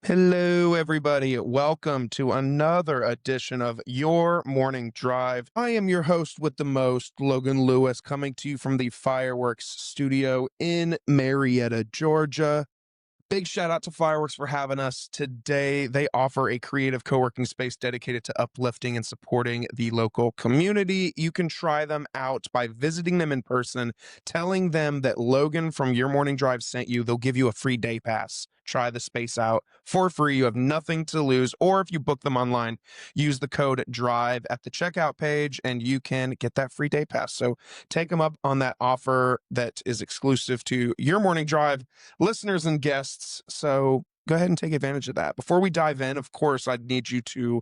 Hello, everybody. Welcome to another edition of Your Morning Drive. I am your host with the most, Logan Lewis, coming to you from the Fireworks Studio in Marietta, Georgia. Big shout out to Fireworks for having us today. They offer a creative co-working space dedicated to uplifting and supporting the local community. You can try them out by visiting them in person, telling them that Logan from Your Morning Drive sent you. They'll give you a free day pass. Try the space out for free. You have nothing to lose. Or if you book them online, use the code DRIVE at the checkout page and you can get that free day pass. So take them up on that offer that is exclusive to Your Morning Drive listeners and guests. So go ahead and take advantage of that. Before we dive in, of course, I'd need you to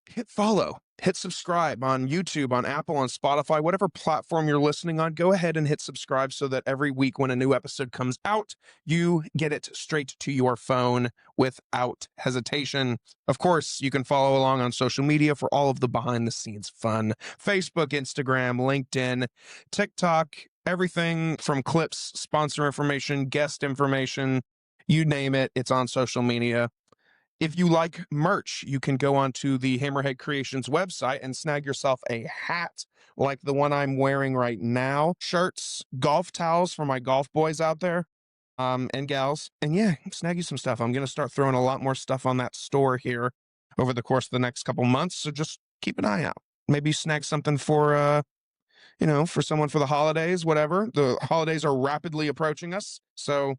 hit follow, hit subscribe on YouTube, on Apple, on Spotify, whatever platform you're listening on. Go ahead and hit subscribe so that every week when a new episode comes out, you get it straight to your phone without hesitation. Of course, you can follow along on social media for all of the behind the scenes fun. Facebook, Instagram, LinkedIn, TikTok, everything from clips, sponsor information, guest information, you name it, it's on social media. If you like merch, you can go onto the Hammerhead Creations website and snag yourself a hat like the one I'm wearing right now, shirts, golf towels for my golf boys out there, and gals. And yeah, snag you some stuff. I'm going to start throwing a lot more stuff on that store here over the course of the next couple months. So just keep an eye out. Maybe snag something for, for someone for the holidays, whatever. The holidays are rapidly approaching us. So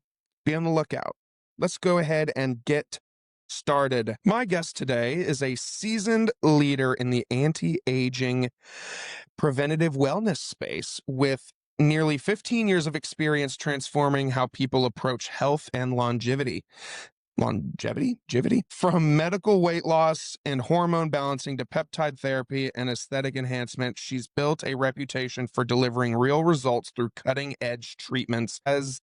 be on the lookout. Let's go ahead and get started. My guest today is a seasoned leader in the anti-aging preventative wellness space with nearly 15 years of experience transforming how people approach health and longevity. From medical weight loss and hormone balancing to peptide therapy and aesthetic enhancement, she's built a reputation for delivering real results through cutting-edge treatments. As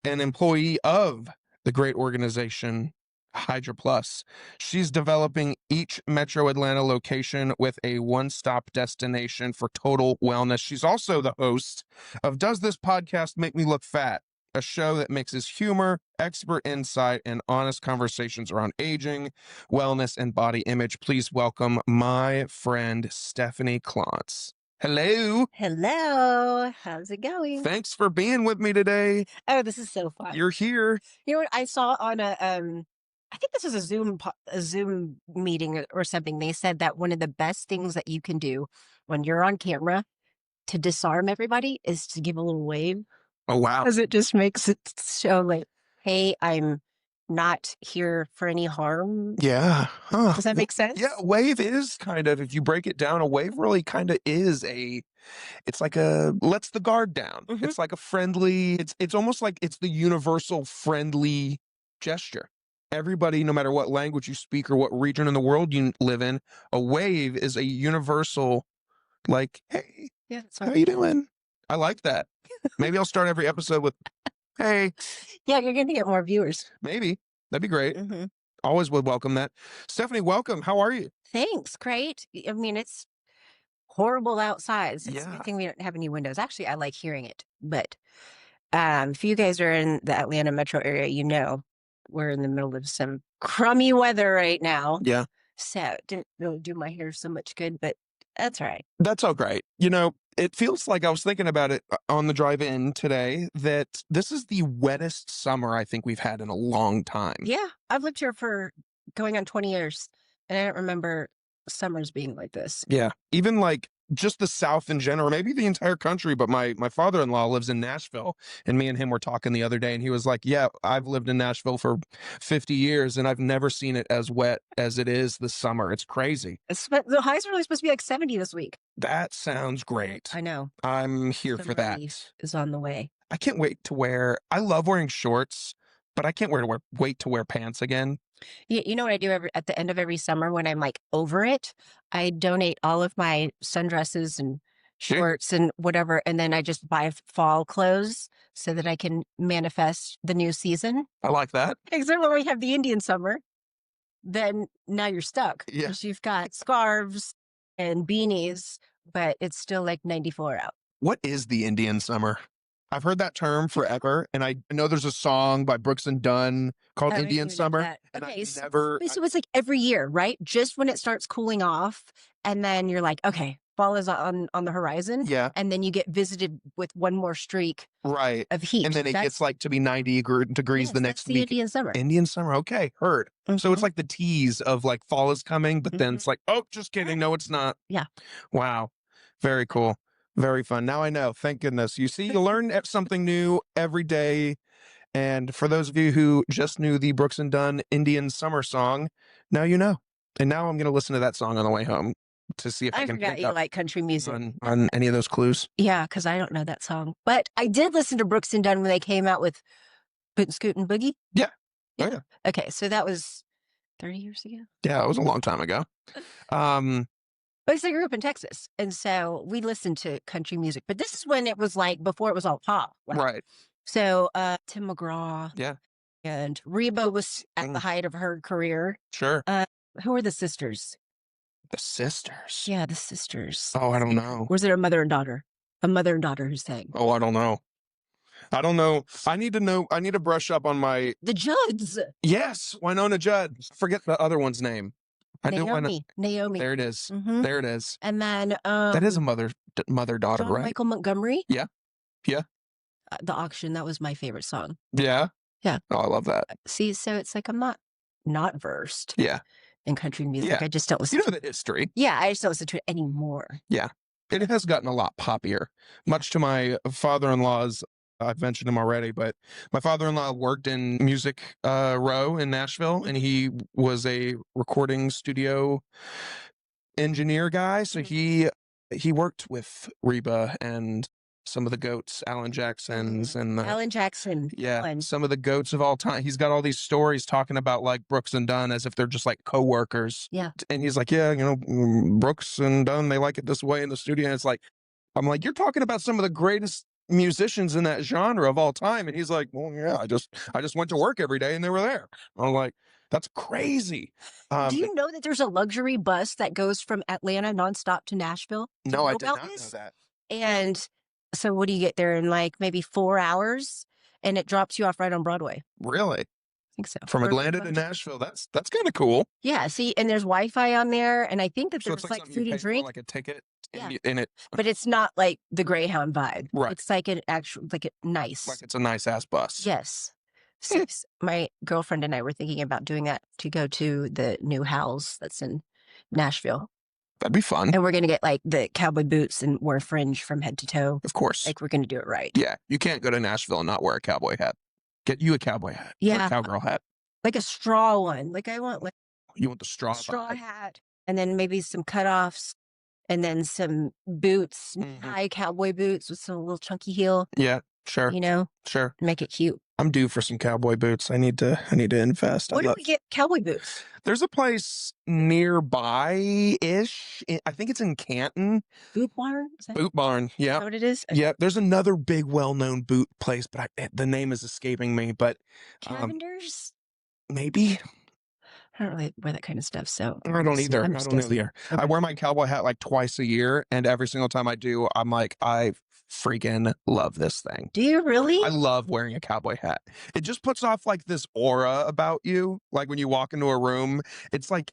an employee of the great organization Hydra Plus, she's developing each Metro Atlanta location with a one-stop destination for total wellness. She's also the host of Does This Podcast Make Me Look Fat? A show that mixes humor, expert insight, and honest conversations around aging, wellness, and body image. Please welcome my friend, Stefanee Clontz. Hello. Hello. How's it going? Thanks for being with me today. Oh, this is so fun. You're here. You know what I saw on I think this was a Zoom meeting or something. They said that one of the best things that you can do when you're on camera to disarm everybody is to give a little wave. Oh, wow. Because it just makes it show like, hey, I'm not here for any harm. Yeah. Huh. Does that make sense? Yeah, a wave is kind of, if you break it down, a wave really kind of is it's like lets the guard down. Mhm. It's like a friendly, it's almost like it's the universal friendly gesture. Everybody, no matter what language you speak or what region in the world you live in, a wave is a universal, like, hey, Yeah. That's how you doing? I like that. Maybe I'll start every episode with, hey. Yeah, you're going to get more viewers. Maybe. That'd be great. Mm-hmm. Always would welcome that. Stefanee, welcome. How are you? Thanks. Great. I mean, it's horrible outside. It's a Yeah. good thing we don't have any windows. Actually, I like hearing it. But if you guys are in the Atlanta metro area, you know we're in the middle of some crummy weather right now. Yeah. So didn't really do my hair so much good, but that's all right. That's all right. You know, it feels like I was thinking about it on the drive in today that this is the wettest summer I think we've had in a long time. Yeah. I've lived here for going on 20 years, and I don't remember summers being like this. Yeah. Even like just the South in general, maybe the entire country, but my father-in-law lives in Nashville, and me and him were talking the other day, and he was like, yeah, I've lived in Nashville for 50 years, and I've never seen it as wet as it is this summer. It's crazy. The highs are really supposed to be like 70 this week. That sounds great. I know. I'm here for that. Is on the way. I can't wait to wear, I love wearing shorts, but I can't wait to wear pants again. You know what I do at the end of every summer when I'm like over it? I donate all of my sundresses and shorts and whatever, and then I just buy fall clothes so that I can manifest the new season. I like that. Except when we have the Indian summer, then now you're stuck. Yeah. Because you've got scarves and beanies, but it's still like 94 out. What is the Indian summer? I've heard that term forever, and I know there's a song by Brooks and Dunn called I didn't Indian even know Summer, that. and Okay, I never so it's like every year, right? Just when it starts cooling off, and then you're like, okay, fall is on the horizon, yeah, and then you get visited with one more streak right. of heat. And then it gets That's like to be 90 degrees yes, the that's next the week. Indian summer. Indian Summer, okay, heard. So it's Mhm. like the tease of like fall is coming, but then it's like, oh, just kidding. No, it's not. Yeah. Wow. Very cool. Very fun. Now I know. Thank goodness. You see, you learn something new every day. And for those of you who just knew the Brooks and Dunn Indian Summer song, now you know. And now I'm going to listen to that song on the way home to see if I I can forgot pick you up like country music. on any of those clues. Yeah, because I don't know that song. But I did listen to Brooks and Dunn when they came out with Boot Scoot and Boogie. Yeah. Oh, Yeah. yeah. Okay, so that was 30 years ago. Yeah, it was a long time ago. But I grew up in Texas, and so we listened to country music. But this is when it was like before it was all pop. Like, right. so Tim McGraw Yeah. and Reba was at the height of her career. Sure. Who are the sisters? The sisters. Yeah, the sisters. Oh, I don't know. Was it a mother and daughter? A mother and daughter who sang. Oh, I don't know. I don't know. I need to know. I need to brush up on my. The Judds. Yes, Winona Judd. Forget the other one's name. I do want to. Naomi. There it is. Mhm. There it is. And then That is a mother daughter, John right? Michael Montgomery. Yeah. Yeah. The Auction. That was my favorite song. Yeah. Yeah. Oh, I love that. See, so it's like I'm not versed. Yeah. In country music. Yeah. I just don't listen. You know the history. Yeah, I just don't listen to it anymore. Yeah. It has gotten a lot poppier, much to my father-in-law's. I've mentioned him already, but my father-in-law worked in Music Row in Nashville, and he was a recording studio engineer guy. So he worked with Reba and some of the goats, Alan Jackson's and the Alan Jackson. yeah, Alan. some of the goats of all time. He's got all these stories talking about like Brooks and Dunn as if they're just like co-workers. Yeah. And he's like, yeah, Brooks and Dunn, they like it this way in the studio. And it's like, I'm like, you're talking about some of the greatest musicians in that genre of all time. And he's like, well, yeah, I just went to work every day and they were there. I'm like, that's crazy. Do you know that there's a luxury bus that goes from Atlanta nonstop to Nashville? No, I did not know that. And so what do you get there in like maybe 4 hours? And it drops you off right on Broadway. Really? I think so. From Atlanta to Nashville. That's kind of cool. Yeah. See, and there's Wi-Fi on there. And I think that So there's it's like something food you and pay for, drink. like a ticket Yeah. in it. But it's not like the Greyhound vibe. Right. It's like an actual, like a nice. Like it's a nice ass bus. Yes. So my girlfriend and I were thinking about doing that to go to the new house that's in Nashville. That'd be fun. And we're going to get like the cowboy boots and wear fringe from head to toe. Of course. Like we're going to do it right. Yeah. You can't go to Nashville and not wear a cowboy hat. Get you a cowboy hat. Yeah. Or a cowgirl hat. Like a straw one. Like I want like You want the a straw hat. And then maybe some cutoffs. And then some boots, high cowboy boots with some little chunky heel. Yeah. Sure. Sure. Make it cute. I'm due for some cowboy boots. I need to invest. Where do we get cowboy boots? There's a place nearby-ish. I think it's in Canton. Boot Barn? Boot Barn. Yeah. Is that what it is? Yeah. There's another big, well-known boot place, but the name is escaping me. But Cavender's? Maybe. I don't really wear that kind of stuff, so I don't either. I'm I just don't guessing. either. Okay. I wear my cowboy hat like twice a year, and every single time I do, I'm like, I freaking love this thing. Do you really? I love wearing a cowboy hat. It just puts off like this aura about you. Like when you walk into a room, it's like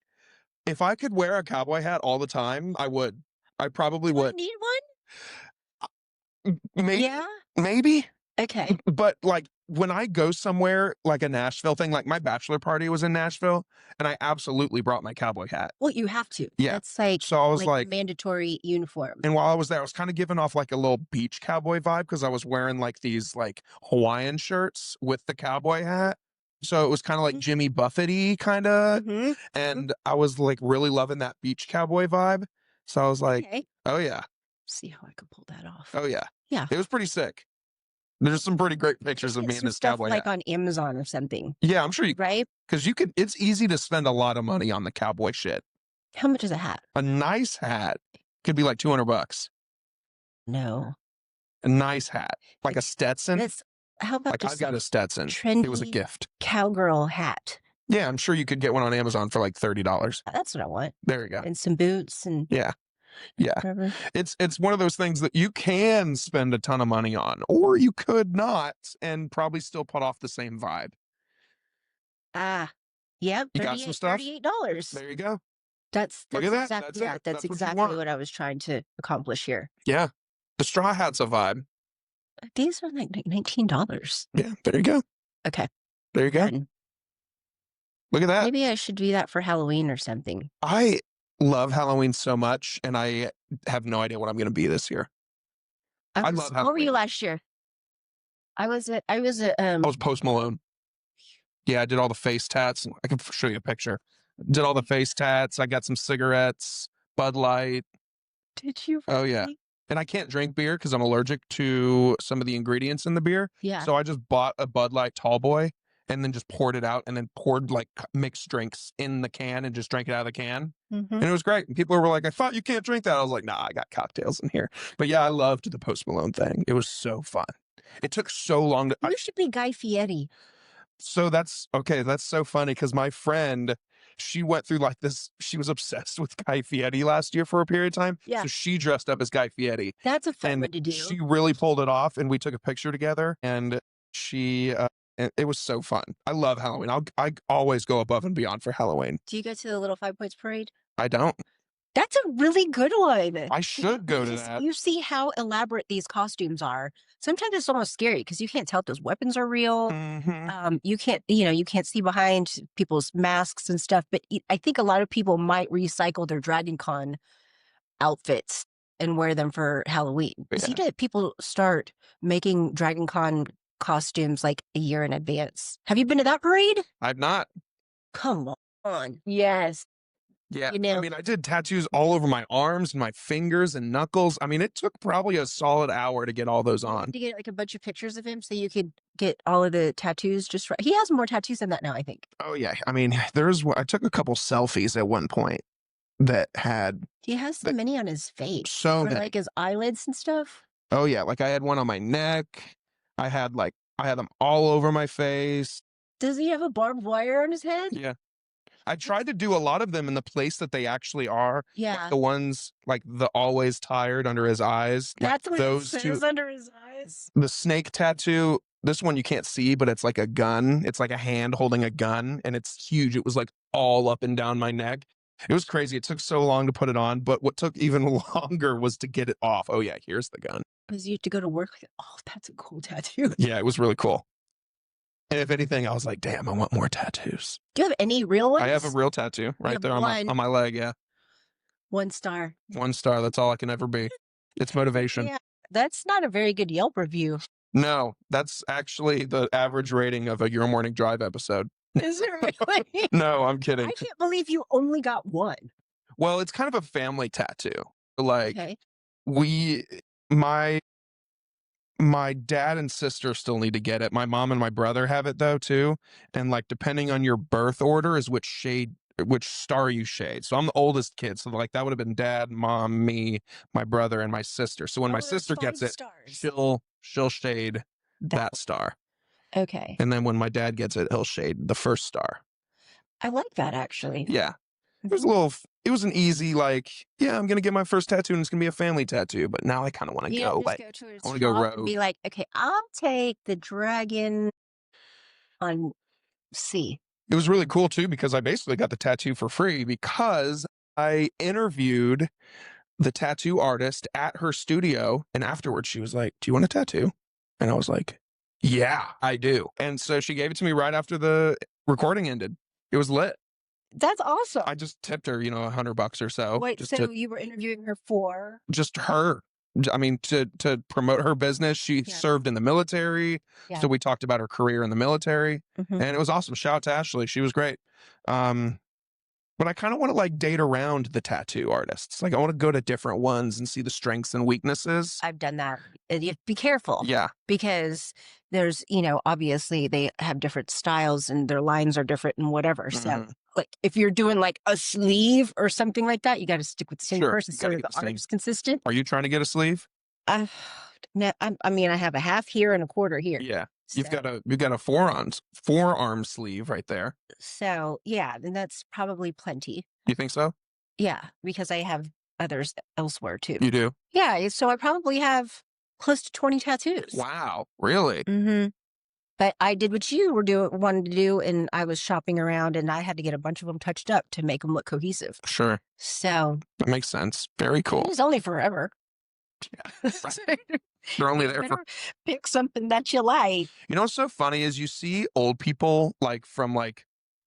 if I could wear a cowboy hat all the time, I would. I probably Do I would. need one? Maybe. Yeah. Maybe. Okay. But like when I go somewhere like a Nashville thing, like my bachelor party was in Nashville, and I absolutely brought my cowboy hat. Well, you have to. Yeah. That's like, So I was like mandatory uniform. and while I was there, I was kind of giving off like a little beach cowboy vibe because I was wearing like these like Hawaiian shirts with the cowboy hat. So it was kind of like Jimmy Buffett-y kind of. And I was like really loving that beach cowboy vibe. So I was like, Okay. oh yeah. See how I could pull that off. Oh yeah. Yeah. It was pretty sick. There's some pretty great pictures of Get me in some this stuff cowboy like hat. on Amazon or something, Yeah, I'm sure you right? because it's easy to spend a lot of money on the cowboy shit. How much is a hat? A nice hat could be like $200. No. A nice hat. Like a Stetson. How about Like just I've got a Stetson. trendy It was a gift. cowgirl hat? Yeah, I'm sure you could get one on Amazon for like $30. That's what I want. There you go. And some boots and Yeah. Yeah. Whatever. It's one of those things that you can spend a ton of money on, or you could not and probably still put off the same vibe. Ah, yep, You got some stuff? $38. There you go. Look That's at that. exactly That's yeah, it. that's That's what you exactly want. what I was trying to accomplish here. Yeah. The straw hat's a vibe. These are like $19. Yeah. There you go. Okay, There you go. done. Look at that. Maybe I should do that for Halloween or something. I love Halloween so much, and I have no idea what I'm going to be this year. I love What were you Halloween. last year? I was at I was Post Malone. Yeah, I did all the face tats. I can show you a picture. Did all the face tats. I got some cigarettes, Bud Light. Did you Oh, yeah. really? And I can't drink beer because I'm allergic to some of the ingredients in the beer. Yeah. So I just bought a Bud Light tall boy and then just poured it out and then poured like mixed drinks in the can and just drank it out of the can. Mhm. And it was great. And people were like, I thought you can't drink that. I was like, nah, I got cocktails in here. But yeah, I loved the Post Malone thing. It was so fun. It took so long to. You should be Guy Fieri. So that's okay. That's so funny because my friend, she went through like this. She was obsessed with Guy Fieri last year for a period of time. Yeah. So she dressed up as Guy Fieri. That's a fun And one to do. she really pulled it off, and we took a picture together. And it was so fun. I love Halloween. I always go above and beyond for Halloween. Do you go to the Little 5 Points Parade? I don't. That's a really good one. I should go to Because that. you see how elaborate these costumes are. Sometimes it's almost scary because you can't tell if those weapons are real. Mhm. You can't see behind people's masks and stuff. But I think a lot of people might recycle their Dragon Con outfits and wear them for Halloween. Yeah. See that people start making Dragon Con costumes like a year in advance. Have you been to that parade? I've not. Come on. Yes. Yeah, You know, I mean, I did tattoos all over my arms and my fingers and knuckles. I mean, it took probably a solid hour to get all those you have on. to get like a bunch of pictures of him so you could get all of the tattoos just right. He has more tattoos than that now, I think. Oh yeah, I mean, I took a couple selfies at one point that had He has so many on his face. so Or many. like his eyelids and stuff. Oh yeah, like I had one on my neck. I had them all over my face. Does he have a barbed wire on his head? Yeah. I tried to do a lot of them in the place that they actually are. Yeah. Like the ones like the always tired under his eyes. That's like what those it says under his eyes. The snake tattoo, this one you can't see, but it's like a gun. It's like a hand holding a gun, and it's huge. It was like all up and down my neck. It was crazy. It took so long to put it on, but what took even longer was to get it off. Oh yeah, here's the gun. Because you have to go to work with it. Oh, that's a cool tattoo. Yeah, it was really cool. And if anything, I was like, damn, I want more tattoos. Do you have any real ones? I have a real tattoo right have there on one. my leg. Yeah. 1 star. 1 star. That's all I can ever be. It's motivation. Yeah, that's not a very good Yelp review. No, that's actually the average rating of a Your Morning Drive episode. Is it really? No, I'm kidding. I can't believe you only got one. Well, it's kind of a family tattoo. Like Okay. my dad and sister still need to get it. My mom and my brother have it though too. And like depending on your birth order is which star you shade. So I'm the oldest kid. So like that would have been dad, mom, me, my brother, and my sister. So when my there's sister 5 gets it, stars. she'll shade that star. Okay. And then when my dad gets it, he'll shade the first star. I like that actually. Yeah. It was an easy, like, yeah, I'm going to get my first tattoo and it's going to be a family tattoo. But now I kind of want to go, like, go to his I wanna go shop and rogue. be like, okay, I'll take the dragon on C. It was really cool too, because I basically got the tattoo for free because I interviewed the tattoo artist at her studio. And afterwards she was like, do you want a tattoo? And I was like, yeah, I do. And so she gave it to me right after the recording ended. It was lit. That's awesome. I just tipped her, $100 or so. Wait, just so you were interviewing her for? Just her. I mean, to promote her business. She served in the military. Yeah. So we talked about her career in the military. Mhm. And it was awesome. Shout out to Ashley. She was great. But I kind of want to like date around the tattoo artists. Like I want to go to different ones and see the strengths and weaknesses. I've done that. You have to be careful. Yeah. Because there's, obviously they have different styles and their lines are different and whatever. So Mhm. like if you're doing like a sleeve or something like that, you got to stick with the same Sure, person you so gotta that get the the art same. is consistent. Are you trying to get a sleeve? I mean, I have a half here and a quarter here. Yeah. So, You've got a forearm sleeve right there. So yeah, then that's probably plenty. You think so? Yeah, because I have others elsewhere too. You do? Yeah, so I probably have close to 20 tattoos. Wow. Really? Mhm. But I did what you were wanted to do, and I was shopping around, and I had to get a bunch of them touched up to make them look cohesive. Sure. So That makes sense. Very it cool. was only forever. Right. They're only there for. Better pick something that you like. You know what's so funny is you see old people like from like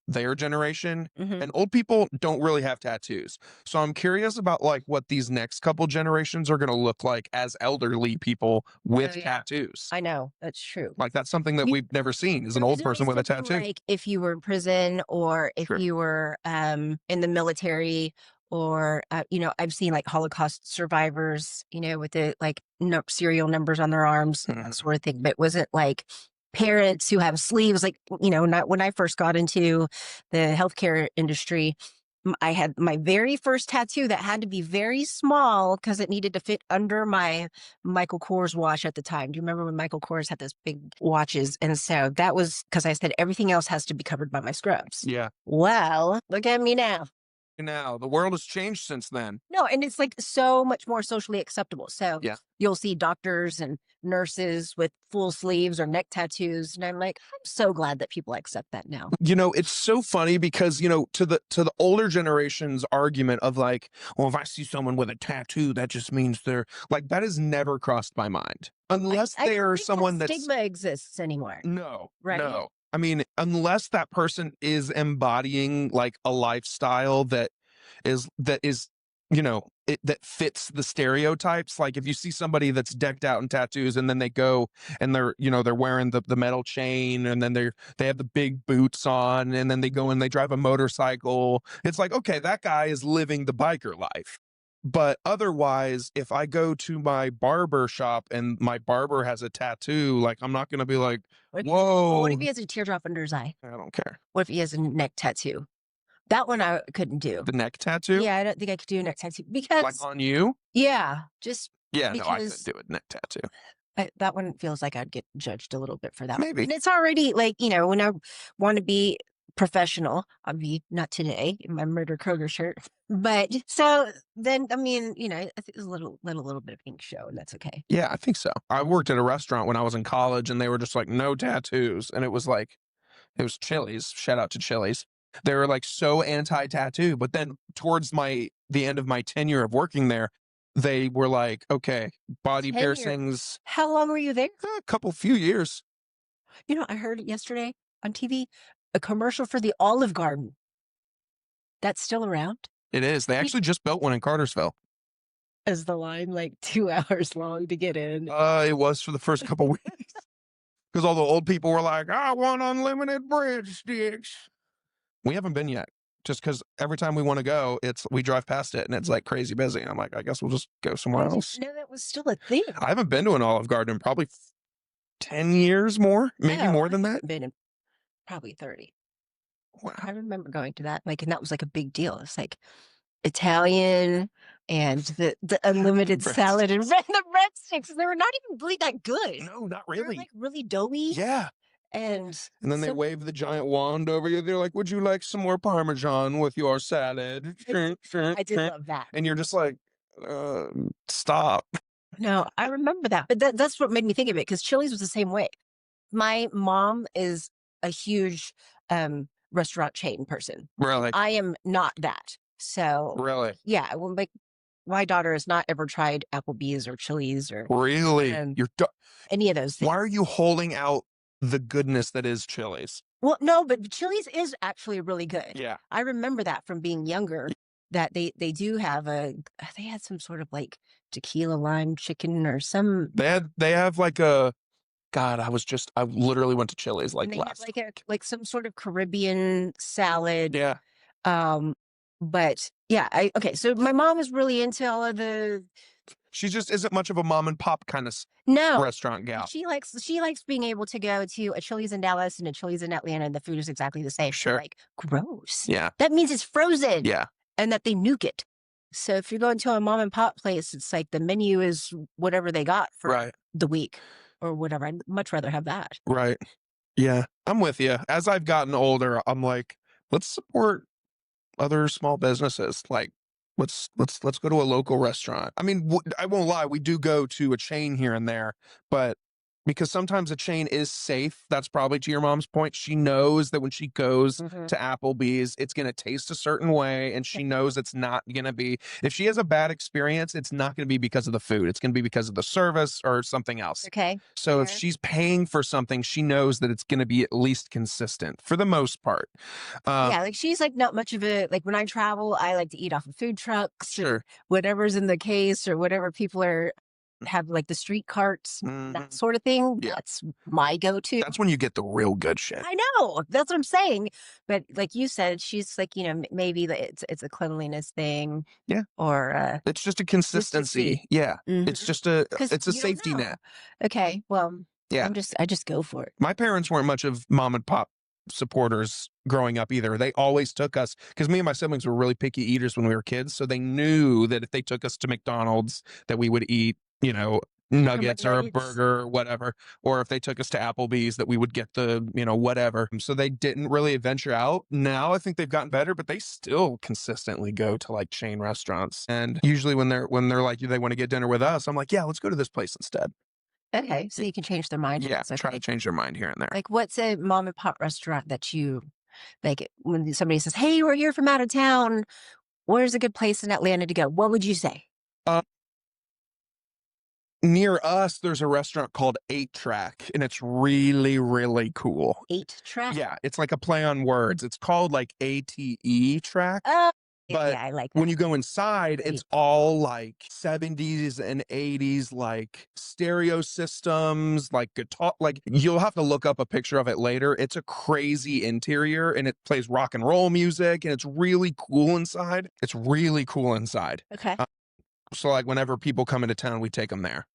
their generation, Mhm. and old people don't really have tattoos. So I'm curious about like what these next couple generations are going to look like as elderly people with yeah. tattoos. I know, that's true. Like that's something that You we've never seen is an There was old person always with a something tattoo. like if you were in prison or if Sure. you were in the military or I've seen like Holocaust survivors, with the like serial numbers on their arms, that Mhm. sort of thing. But it wasn't like parents who have sleeves, like not when I first got into the healthcare industry. I had my very first tattoo that had to be very small because it needed to fit under my Michael Kors watch at the time. Do you remember when Michael Kors had those big watches? And so that was because I said everything else has to be covered by my scrubs. Yeah. Well, look at me now. Now the world has changed since then. No, and it's like so much more socially acceptable. So Yeah. you'll see doctors and nurses with full sleeves or neck tattoos. And I'm like, I'm so glad that people accept that now. You know, it's so funny because, to the older generation's argument of like, well, if I see someone with a tattoo, that just means they're like, that has never crossed my mind. Unless I don't they're think someone that that's stigma exists anymore. no, Right? no. I mean, unless that person is embodying like a lifestyle that is, that fits the stereotypes. Like if you see somebody that's decked out in tattoos and then they go and they're wearing the metal chain and then they have the big boots on and then they go and they drive a motorcycle. It's like, okay, that guy is living the biker life. But otherwise, if I go to my barber shop and my barber has a tattoo, like I'm not going to be like, What whoa, if he has a teardrop under his eye? I don't care. What if he has a neck tattoo? That one I couldn't do. The neck tattoo? Yeah, I don't think I could do a neck tattoo Like because, on you? yeah, just Yeah, no, I couldn't because do a neck tattoo. that one feels like I'd get judged a little bit for that. Maybe. And it's already like, when I want to be professional, I'll be not today in my Murder Kroger shirt. But so then, I mean, I think there's a little bit of ink show, and that's okay. Yeah, I think so. I worked at a restaurant when I was in college and they were just like, no tattoos. And it was Chili's. Shout out to Chili's. They were like so anti-tattoo. But then towards the end of my tenure of working there, they were like, okay, body Tenure. piercings, How long were you there? few years. I heard it yesterday on TV, a commercial for the Olive Garden. That's still around? It is. They actually just built one in Cartersville. Is the line like 2 hours long to get in? It was for the first couple weeks. Because all the old people were like, I want unlimited breadsticks. We haven't been yet. Just because every time we want to go, we drive past it and it's like crazy busy. And I'm like, I guess we'll just go somewhere else. I didn't know that was still a thing. I haven't been to an Olive Garden in probably 10 years more, maybe No, more than I that. haven't been in probably 30. Wow. I remember going to that, and that was like a big deal. It's like Italian and the unlimited salad and the breadsticks. They were not even really that good. No, not They were really. like really doughy. Yeah. And then they wave the giant wand over you. They're like, would you like some more Parmesan with your salad? I did love that. And you're just like, stop. No, I remember that. But that's what made me think of it, because Chili's was the same way. My mom is a huge restaurant chain person. Really? I am not that. So Really? yeah, well, my daughter has not ever tried Applebee's or Chili's or Really? any of those things. Why are you holding out the goodness that is Chili's? Well, no, but Chili's is actually really good. Yeah. I remember that from being younger, that they do have they had some sort of like tequila lime chicken or some. They have like a, God, I literally went to Chili's like and they last. have like some sort of Caribbean salad. Yeah. But yeah, okay. So my mom is really into all of the. She just isn't much of a mom and pop kind of restaurant gal. She likes being able to go to a Chili's in Dallas and a Chili's in Atlanta, and the food is exactly the same. Sure. Like, gross. Yeah. That means it's frozen. Yeah. And that they nuke it. So if you're going to a mom and pop place, it's like the menu is whatever they got for the week or whatever. I'd much rather have that. Right. Yeah. I'm with you. As I've gotten older, I'm like, let's support other small businesses. Like, let's go to a local restaurant. I mean, I won't lie, we do go to a chain here and there, but because sometimes a chain is safe, that's probably to your mom's point. She knows that when she goes Mhm. to Applebee's, it's going to taste a certain way, and she knows it's not going to be. If she has a bad experience, it's not going to be because of the food. It's going to be because of the service or something else. Okay. So if Fair. she's paying for something, she knows that it's going to be at least consistent for the most part. Yeah, like she's like not much of a like when I travel, I like to eat off of food trucks and Sure. whatever's in the case or whatever people are have like the street carts, that Mhm. sort of thing. Yeah. That's my go-to. That's when you get the real good shit. I know. That's what I'm saying. But like you said, she's like, maybe it's a cleanliness thing Yeah. or It's just a consistency. consistency. Yeah. It's Mhm. just a 'Cause it's a you don't safety know. net. Okay. Well, Yeah. I just go for it. My parents weren't much of mom and pop supporters growing up either. They always took us because me and my siblings were really picky eaters when we were kids. So they knew that if they took us to McDonald's, that we would eat, Chicken nuggets or a McNuggets. burger or whatever. Or if they took us to Applebee's, that we would get the, whatever. So they didn't really venture out. Now I think they've gotten better, but they still consistently go to like chain restaurants. And usually when they're like they want to get dinner with us, I'm like, yeah, let's go to this place instead. Okay. So you can change their mind. Yeah, It's try to okay. change their mind here and there. Like, what's a mom and pop restaurant that you like when somebody says, "Hey, we're here from out of town. Where's a good place in Atlanta to go?" What would you say? Uh, Near us, there's a restaurant called 8 Track, and it's really, really cool. 8 track. Yeah, it's like a play on words. It's called like ATE Track, Oh, but yeah, I like when that. you go inside, Great. it's all like 70s and 80s, like stereo systems, like guitar. Like you'll have to look up a picture of it later. It's a crazy interior and it plays rock and roll music and it's really cool inside. It's really cool inside. Okay. So like whenever people come into town, we take them there.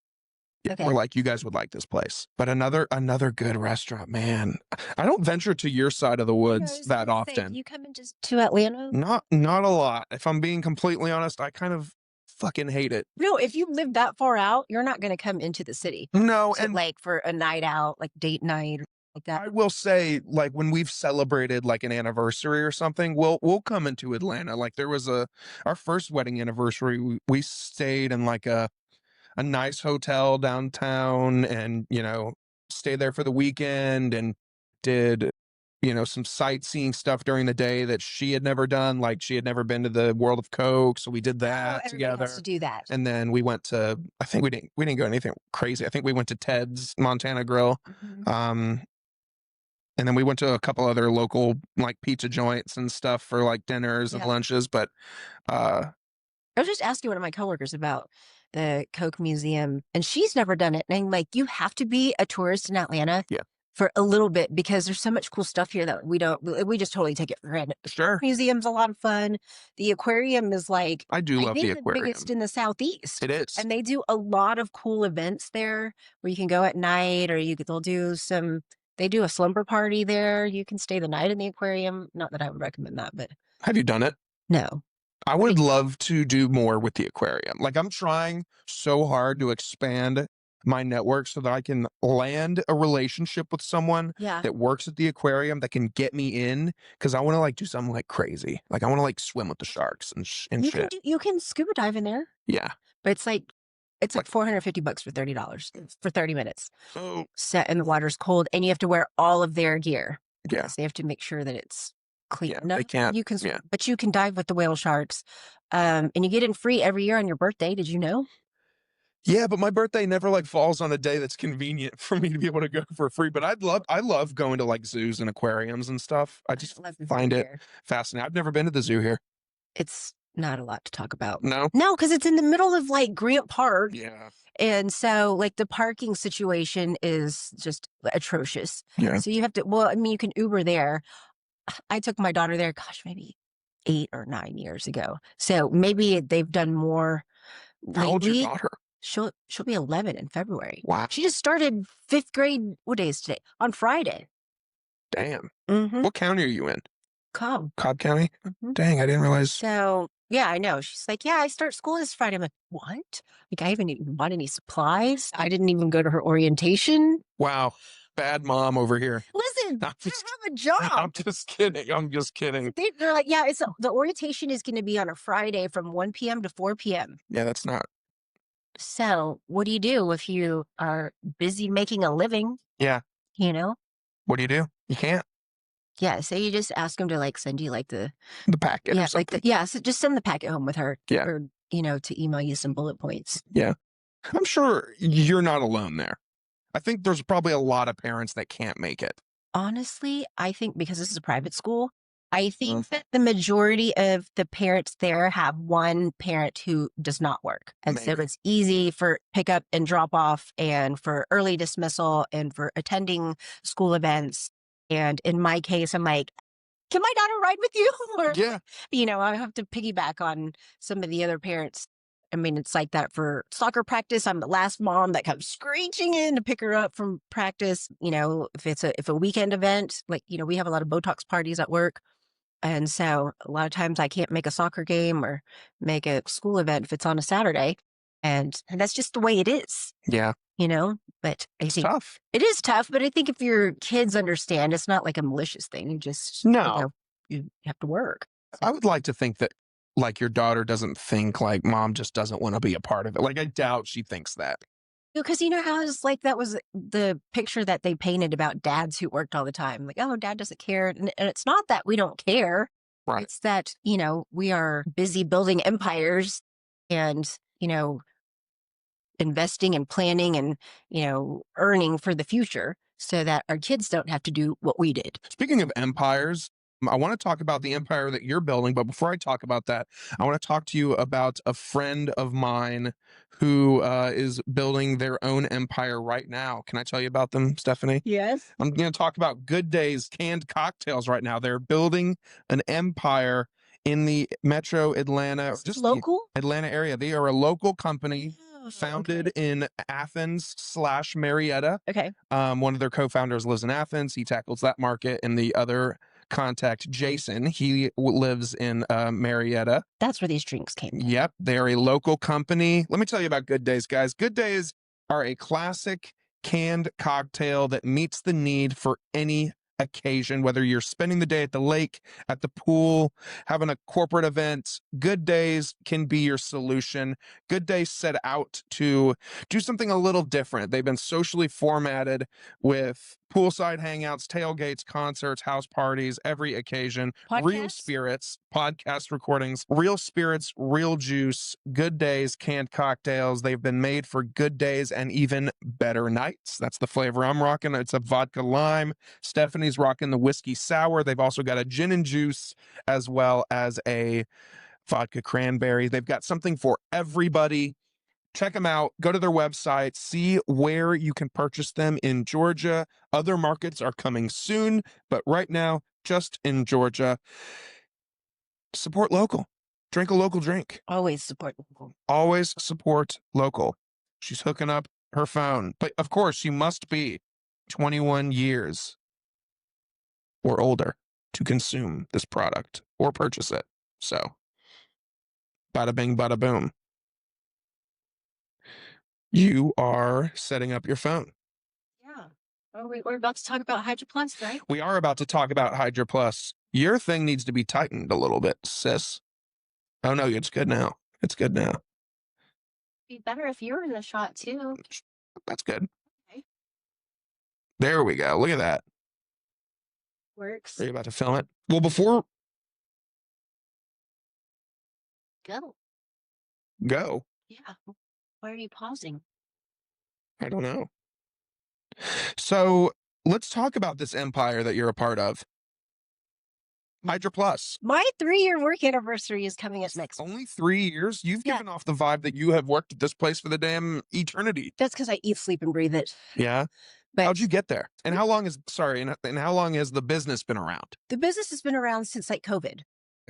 Okay. We're like, you guys would like this place. But another good restaurant, man. I don't venture to your side of the I woods was that gonna say, do often. you come in just to Atlanta? Not a lot. If I'm being completely honest, I kind of fucking hate it. No, if you live that far out, you're not gonna come into the city. No, So, and like for a night out, like date night, like that. I will say, like when we've celebrated like an anniversary or something, we'll come into Atlanta. Like there was our first wedding anniversary. We stayed in like a nice hotel downtown and, stayed there for the weekend and did, some sightseeing stuff during the day that she had never done. Like she had never been to the World of Coke. So we did Oh, that everybody has to together. do that. And then we went to, I think we didn't go anything crazy. I think we went to Ted's Montana Grill. Mhm. Um, and then we went to a couple other local like pizza joints and stuff for like dinners and Yeah. lunches. But uh I was just asking one of my coworkers about the Coke Museum, and she's never done it. And I'm like, you have to be a tourist in Atlanta yeah, for a little bit because there's so much cool stuff here that we just totally take it for granted. sure. Museum's a lot of fun. The aquarium is like, I do I love the think the biggest aquarium. in the Southeast. It is. And they do a lot of cool events there where you can go at night or they'll do they do a slumber party there. You can stay the night in the aquarium. Not that I would recommend that, but Have you done it? no. I I would mean, love to do more with the aquarium. Like I'm trying so hard to expand my network so that I can land a relationship with someone yeah. that works at the aquarium that can get me in because I want to like do something like crazy. Like I want to like swim with the sharks and shit. You can scuba dive in there. Yeah. But it's like Like $450 for $30 for 30 minutes. oh Set and the water's cold and you have to wear all of their gear yeah. because they have to make sure that it's clean Yeah. enough. They can't. You can Yeah. but you can dive with the whale sharks. And you get in free every year on your birthday. Did you know? Yeah, but my birthday never like falls on a day that's convenient for me to be able to go for free. But I love going to like zoos and aquariums and stuff. I I just don't love the zoo find it here. fascinating. I've never been to the zoo here. It's not a lot to talk about. No? No, because it's in the middle of like Grant Park. Yeah. And so like the parking situation is just atrocious. Yeah. So you have to, well, I mean, you can Uber there. I took my daughter there, gosh, maybe 8 or 9 years ago. So maybe they've done more How old's your lately. daughter? She'll be 11 in February. Wow. She just started 5th grade. What day is today? On Friday. Damn. Mm-hmm. What county are you in? Cobb. Cobb County? Mm-hmm. Dang, I didn't realize. So yeah, I know. She's like, yeah, I start school this Friday. I'm like, what? Like, I haven't even bought any supplies. I didn't even go to her orientation. Wow. Bad mom over here. Listen, kids. I'm I just, have a job. I'm just kidding. I'm just kidding. They're like, yeah, the orientation is going to be on a Friday from 1 p.m. to 4 p.m. Yeah, that's not. So what do you do if you are busy making a living? Yeah. You know? What do? You can't. Yeah. So you just ask them to like send you like The packet or something. so just send the packet home with her. Yeah. Or, to email you some bullet points. Yeah. I'm sure you're not alone there. I think there's probably a lot of parents that can't make it. Honestly, I think because this is a private school, I think that the majority of the parents there have one parent who does not work. And so Maybe. it's easy for pickup and drop off and for early dismissal and for attending school events. And in my case, I'm like, can my daughter ride with you? Or, Yeah. I have to piggyback on some of the other parents. I mean, it's like that for soccer practice. I'm the last mom that comes screeching in to pick her up from practice. If a weekend event, like, we have a lot of Botox parties at work. And so a lot of times I can't make a soccer game or make a school event if it's on a Saturday. And that's just the way it is, Yeah. but I It's think tough. it is tough, but I think if your kids understand, it's not like a malicious thing. You just, No. you have to work. I would like to think that like your daughter doesn't think like mom just doesn't want to be a part of it. Like I doubt she thinks that. Because how it's like that was the picture that they painted about dads who worked all the time. Like, oh, dad doesn't care. And it's not that we don't care. Right. It's that, we are busy building empires and, investing and planning and, earning for the future so that our kids don't have to do what we did. Speaking of empires, I want to talk about the empire that you're building. But before I talk about that, I want to talk to you about a friend of mine who is building their own empire right now. Can I tell you about them, Stefanee? Yes. I'm going to talk about Good Days Canned Cocktails right now. They're building an empire in the metro Atlanta, just local Atlanta area. They are a local company Oh, founded in Athens/Marietta. Okay. One of their co-founders lives in Athens. He tackles that market, and the other contact, Jason, he lives in Marietta. That's where these drinks came from. Yep, they're a local company. Let me tell you about Good Days, guys. Good Days are a classic canned cocktail that meets the need for any occasion, whether you're spending the day at the lake, at the pool, having a corporate event. Good Days can be your solution. Good Days set out to do something a little different. They've been socially formatted with poolside hangouts, tailgates, concerts, house parties, every occasion. Real Podcasts? spirits, podcast recordings, real spirits, real juice, Good Days canned cocktails. They've been made for good days and even better nights. That's the flavor I'm rocking. It's a vodka lime. Stefanee's rocking the whiskey sour. They've also got a gin and juice as well as a vodka cranberry. They've got something for everybody. Check them out. Go to their website. See where you can purchase them in Georgia. Other markets are coming soon, but right now, just in Georgia. Support local. Drink a local drink. Always support local. Always support local. She's hooking up her phone. But of course, you must be 21 years or older to consume this product or purchase it. So, bada bing, bada boom. You are setting up your phone. Yeah. Oh, we're about to talk about Hydra Clontz, right? We are about to talk about Hydra Plus. Your thing needs to be tightened a little bit, sis. Oh no, it's good now. It's good now. Be better if you were in the shot too. That's good. Okay. There we go. Look at that. Works. Are you about to film it? Well, before Go. go, Yeah. Why are you pausing? I don't know. So let's talk about this empire that you're a part of. Hydra Plus. My 3-year work anniversary is coming up next. Only 3 years? You've Yeah. given off the vibe that you have worked at this place for the damn eternity. That's because I eat, sleep, and breathe it. Yeah. But How'd you get there? And how long is, and how long has the business been around? the business has been around since like COVID,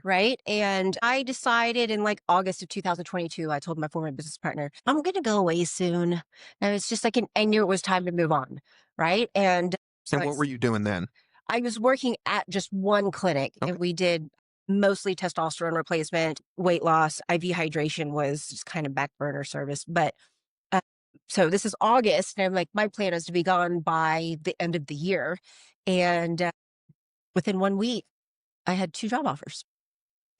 right? And I decided in like August of 2022, I told my former business partner, I'm going to go away soon. And it's just like, I knew it was time to move on, right? And so And what were you doing then? I was working at just one clinic Okay. and we did mostly testosterone replacement, weight loss, IV hydration was just kind of back burner service. But So this is August, and I'm like, my plan is to be gone by the end of the year. And within 1 week, I had 2 job offers.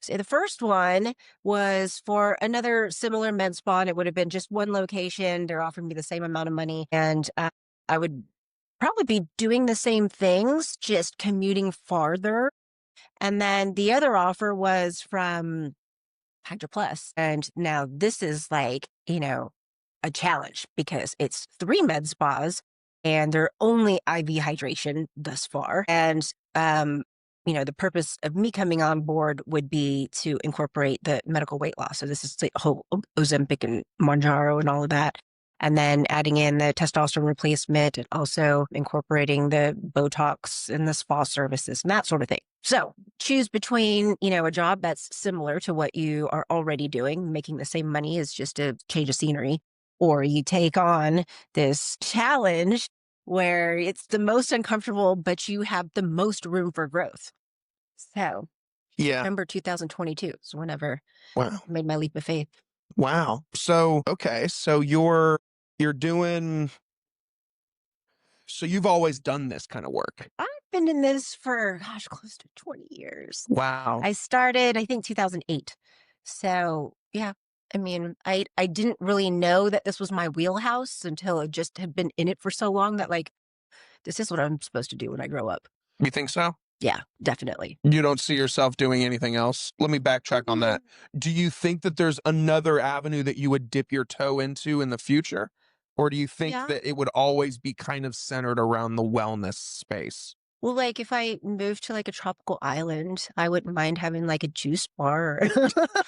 So the first one was for another similar med spa, and it would have been just one location. They're offering me the same amount of money, and I would probably be doing the same things, just commuting farther. And then the other offer was from Hydra Plus. And now this is like, a challenge because it's 3 med spas and they're only IV hydration thus far. And, the purpose of me coming on board would be to incorporate the medical weight loss. So this is the whole Ozempic and Monjaro and all of that. And then adding in the testosterone replacement and also incorporating the Botox and the spa services and that sort of thing. So choose between, a job that's similar to what you are already doing, making the same money as just a change of scenery, or you take on this challenge where it's the most uncomfortable, but you have the most room for growth. So Yeah. September 2022 is whenever Wow. I made my leap of faith. Wow. So, okay. So you're doing, so you've always done this kind of work. I've been in this for, gosh, close to 20 years. Wow. I started, I think, 2008. So, yeah. I mean, I didn't really know that this was my wheelhouse until I just had been in it for so long that, like, this is what I'm supposed to do when I grow up. You think so? Yeah, definitely. You don't see yourself doing anything else? Let me backtrack on that. Do you think that there's another avenue that you would dip your toe into in the future? Or do you think Yeah. that it would always be kind of centered around the wellness space? Well, like if I moved to like a tropical island, I wouldn't mind having like a juice bar.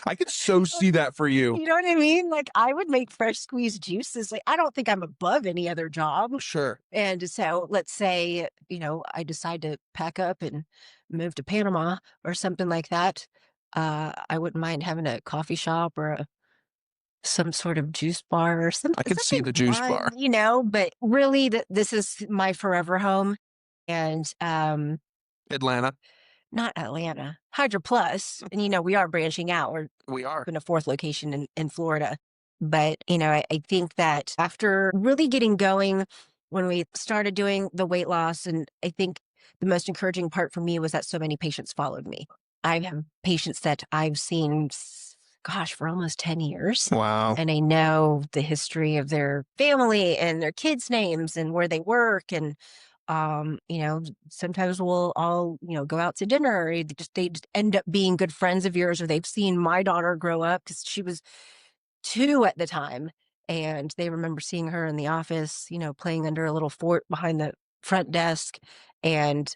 I could so see that for you. You know what I mean? Like I would make fresh squeezed juices. Like I don't think I'm above any other job. Sure. And so let's say, I decide to pack up and move to Panama or something like that. I wouldn't mind having a coffee shop or some sort of juice bar or something. I could see the juice bar. But really this is my forever home. And Atlanta. not Atlanta, Hydra Plus. And we are branching out. We are. In a fourth location in Florida. But, I think that after really getting going, when we started doing the weight loss, and I think the most encouraging part for me was that so many patients followed me. I have patients that I've seen, gosh, for almost 10 years. Wow. And I know the history of their family and their kids' names and where they work. And, sometimes we'll all, go out to dinner, or they just end up being good friends of yours, or they've seen my daughter grow up because she was 2 at the time. And they remember seeing her in the office, playing under a little fort behind the front desk. And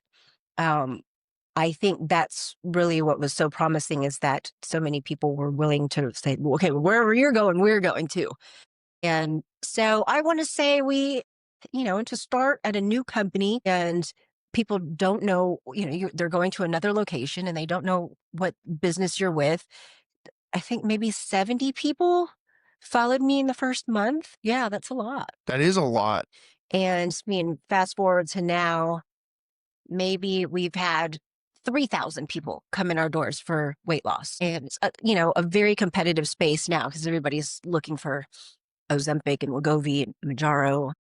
I think that's really what was so promising, is that so many people were willing to say, well, okay, wherever you're going, we're going too. And so I want to say and to start at a new company and people don't know, they're going to another location and they don't know what business you're with. I think maybe 70 people followed me in the first month. Yeah, that's a lot. That is a lot. And fast forward to now, maybe we've had 3,000 people come in our doors for weight loss. And it's a very competitive space now because everybody's looking for Ozempic and Wegovy and Mounjaro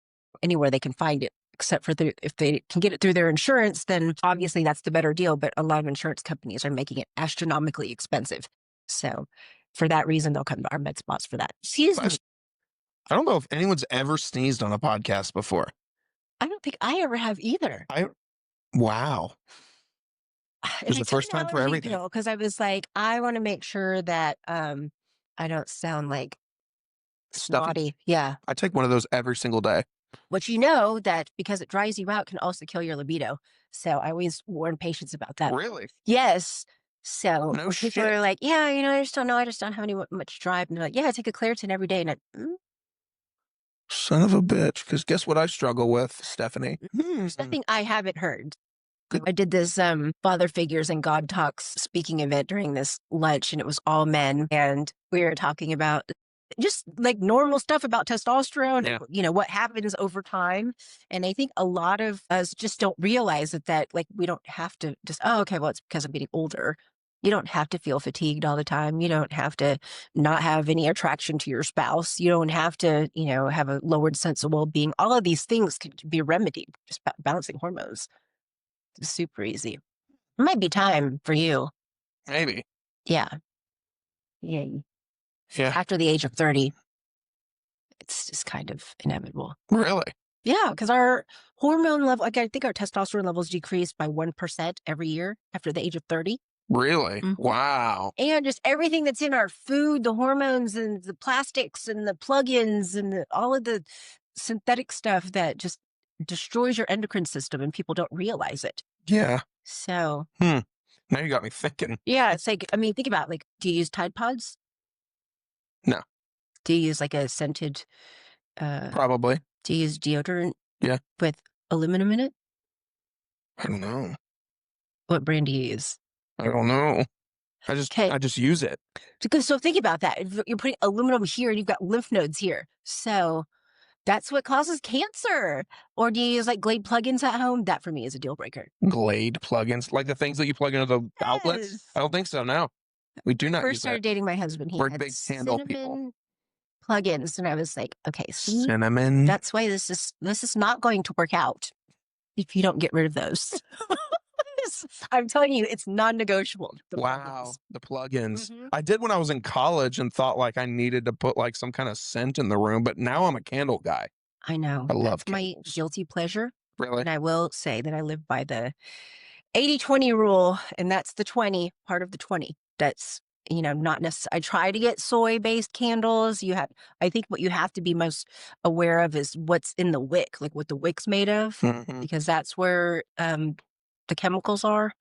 anywhere they can find it, except for if they can get it through their insurance, then obviously that's the better deal. But a lot of insurance companies are making it astronomically expensive. So for that reason, they'll come to our med spas for that. Excuse me. I don't know if anyone's ever sneezed on a podcast before. I don't think I ever have either. Wow. It was the first time for everything. Because I was like, I want to make sure that I don't sound like snotty. Yeah. I take one of those every single day. But that because it dries you out can also kill your libido. So I always warn patients about that. Really? Yes. So No shit. people are like, yeah, I just don't know. I just don't have much drive. And they're like, yeah, I take a Claritin every day. And Son of a bitch. Because guess what I struggle with, Stefanee? there's nothing I haven't heard. I did this Father Figures and God Talks speaking event during this lunch, and it was all men. And we were talking about just like normal stuff about testosterone, what happens over time. And I think a lot of us just don't realize that like we don't have to just, oh, okay, well, it's because I'm getting older. You don't have to feel fatigued all the time. You don't have to not have any attraction to your spouse. You don't have to, have a lowered sense of well-being. All of these things could be remedied just balancing hormones. It's super easy. It might be time for you. Maybe. Yeah. Yeah. Yeah. After the age of 30, it's just kind of inevitable. Really? Yeah, because our hormone level, like I think our testosterone levels decrease by 1% every year after the age of 30. Really? Mhm. Wow. And just everything that's in our food, the hormones and the plastics and the plugins and all of the synthetic stuff that just destroys your endocrine system and people don't realize it. Yeah. So, Now you got me thinking. yeah, it's like, I mean, think about like, do you use Tide Pods? No. Do you use like a scented, Probably. do you use deodorant? Yeah. With aluminum in it? I don't know. What brand do you use? I don't know. Okay. I just use it. Because so think about that. If you're putting aluminum here and you've got lymph nodes here. So that's what causes cancer. Or do you use like Glade plugins at home? That for me is a deal breaker. Glade plugins, like the things that you plug into the outlets? Yes. I don't think so, no. We do not First use started that. dating my husband, he We're had big candle people. cinnamon plugins, and I was like, okay, see, Cinnamon. that's why this is not going to work out if you don't get rid of those. I'm telling you, it's non-negotiable. Wow, the plugins. Mhm. I did when I was in college and thought like I needed to put like some kind of scent in the room, but now I'm a candle guy. I know. I love That's my candles. guilty pleasure. Really? And I will say that I live by the 80-20 rule, and that's the 20 part of the 20. That's, not necessarily, I try to get soy-based candles. I think what you have to be most aware of is what's in the wick, like what the wick's made of, because that's where the chemicals are.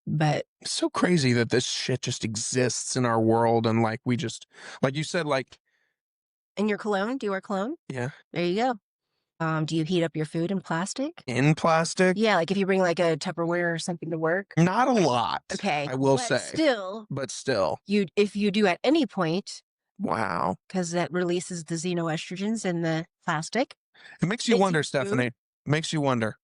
But It's so crazy that this shit just exists in our world and like we just, like you said, like, in your cologne, do you wear cologne? yeah, There you go. Do you heat up your food in plastic? in plastic? Yeah, like if you bring like a Tupperware or something to work. Not a lot. Okay, I will but say. still, Still. if you do at any point, Wow. because that releases the xenoestrogens in the plastic. It makes you wonder, Stefanee. It makes you wonder.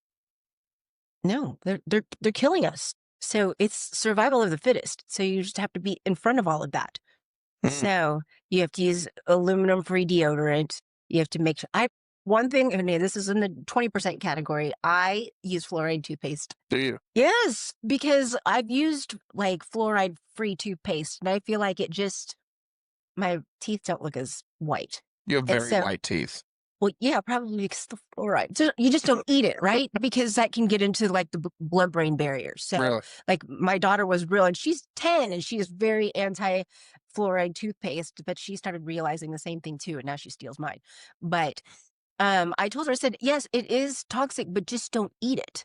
No, they're killing us. So it's survival of the fittest. So you just have to be in front of all of that. So you have to use aluminum-free deodorant. You have to make sure. One thing, and this is in the 20% category. I use fluoride toothpaste. Do you? Yes, because I've used like fluoride-free toothpaste, and I feel like my teeth don't look as white. You have very white teeth. Well, yeah, probably because the fluoride. So you just don't eat it, right? Because that can get into like the blood-brain barrier. So, Really? like my daughter was real, and she's 10, and she is very anti-fluoride toothpaste, but she started realizing the same thing too, and now she steals mine. But I told her, I said, yes, it is toxic, but just don't eat it.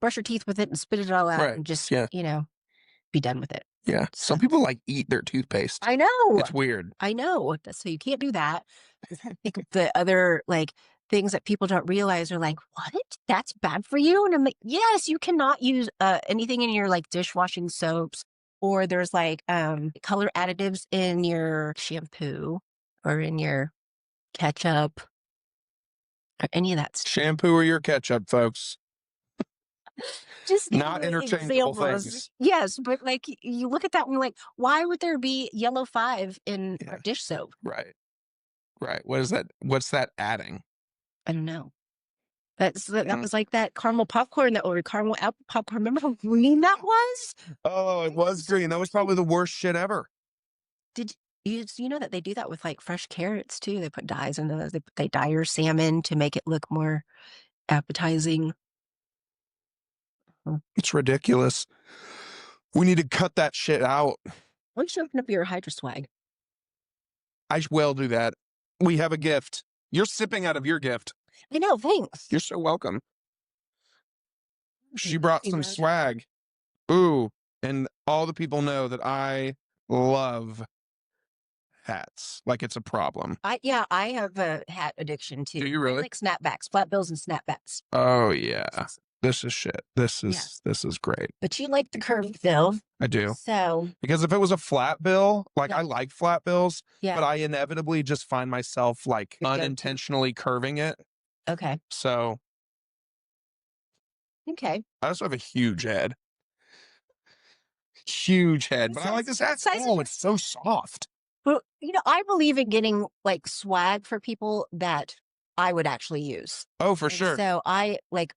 Brush your teeth with it and spit it all out, and just be done with it. Yeah. So, Some people like eat their toothpaste. I know. It's weird. I know. So you can't do that. I think of the other like things that people don't realize are like, what? That's bad for you? And I'm like, yes, you cannot use anything in your like dishwashing soaps, or there's like color additives in your shampoo or in your ketchup or any of that stuff. Shampoo or your ketchup, folks. Just not interchangeable things. Yes, but like you look at that and you're like, why would there be yellow 5 in our dish soap? Right. Right. What is that? What's that adding? I don't know. That was like that caramel popcorn or caramel apple popcorn. Remember how green that was? Oh, it was green. That was probably the worst shit ever. Did you know that they do that with like fresh carrots too? They put dyes in those. They dye your salmon to make it look more appetizing. It's ridiculous. We need to cut that shit out. Why don't you open up your Hydra swag? I will do that. We have a gift. You're sipping out of your gift. I know, thanks. You're so welcome. She brought some swag. Ooh, and all the people know that I love hats. Like it's a problem. I have a hat addiction too. Do you really? I like snapbacks, flat bills and snapbacks. Oh yeah. This is shit. This is great. But you like the curved bill. I do. So because if it was a flat bill, like I like flat bills, yeah. but I inevitably just find myself like unintentionally curving it. Okay. So okay. I also have a huge head. Huge head, but I like Size, this hat. size Oh, it's so soft. Well, I believe in getting like swag for people that I would actually use. Oh, for And sure. so I like,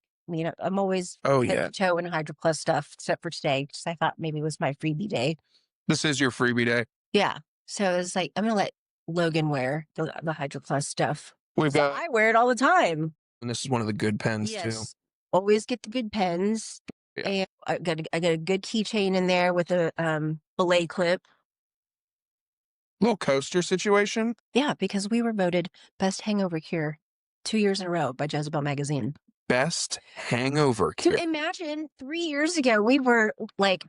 I'm always Oh, head yeah. to toe in Hydra Plus stuff, except for today, because I thought maybe it was my freebie day. This is your freebie day. Yeah. So it's like, I'm going to let Logan wear the Hydra Plus stuff. We've So got, I wear it all the time. and this is one of the good pens too. Yes. Always get the good pens. Yeah. And I got a good keychain in there with a belay clip. Little coaster situation. Yeah, because we were voted best hangover cure 2 years in a row by Jezebel magazine. Best hangover So cure. imagine 3 years ago, we were like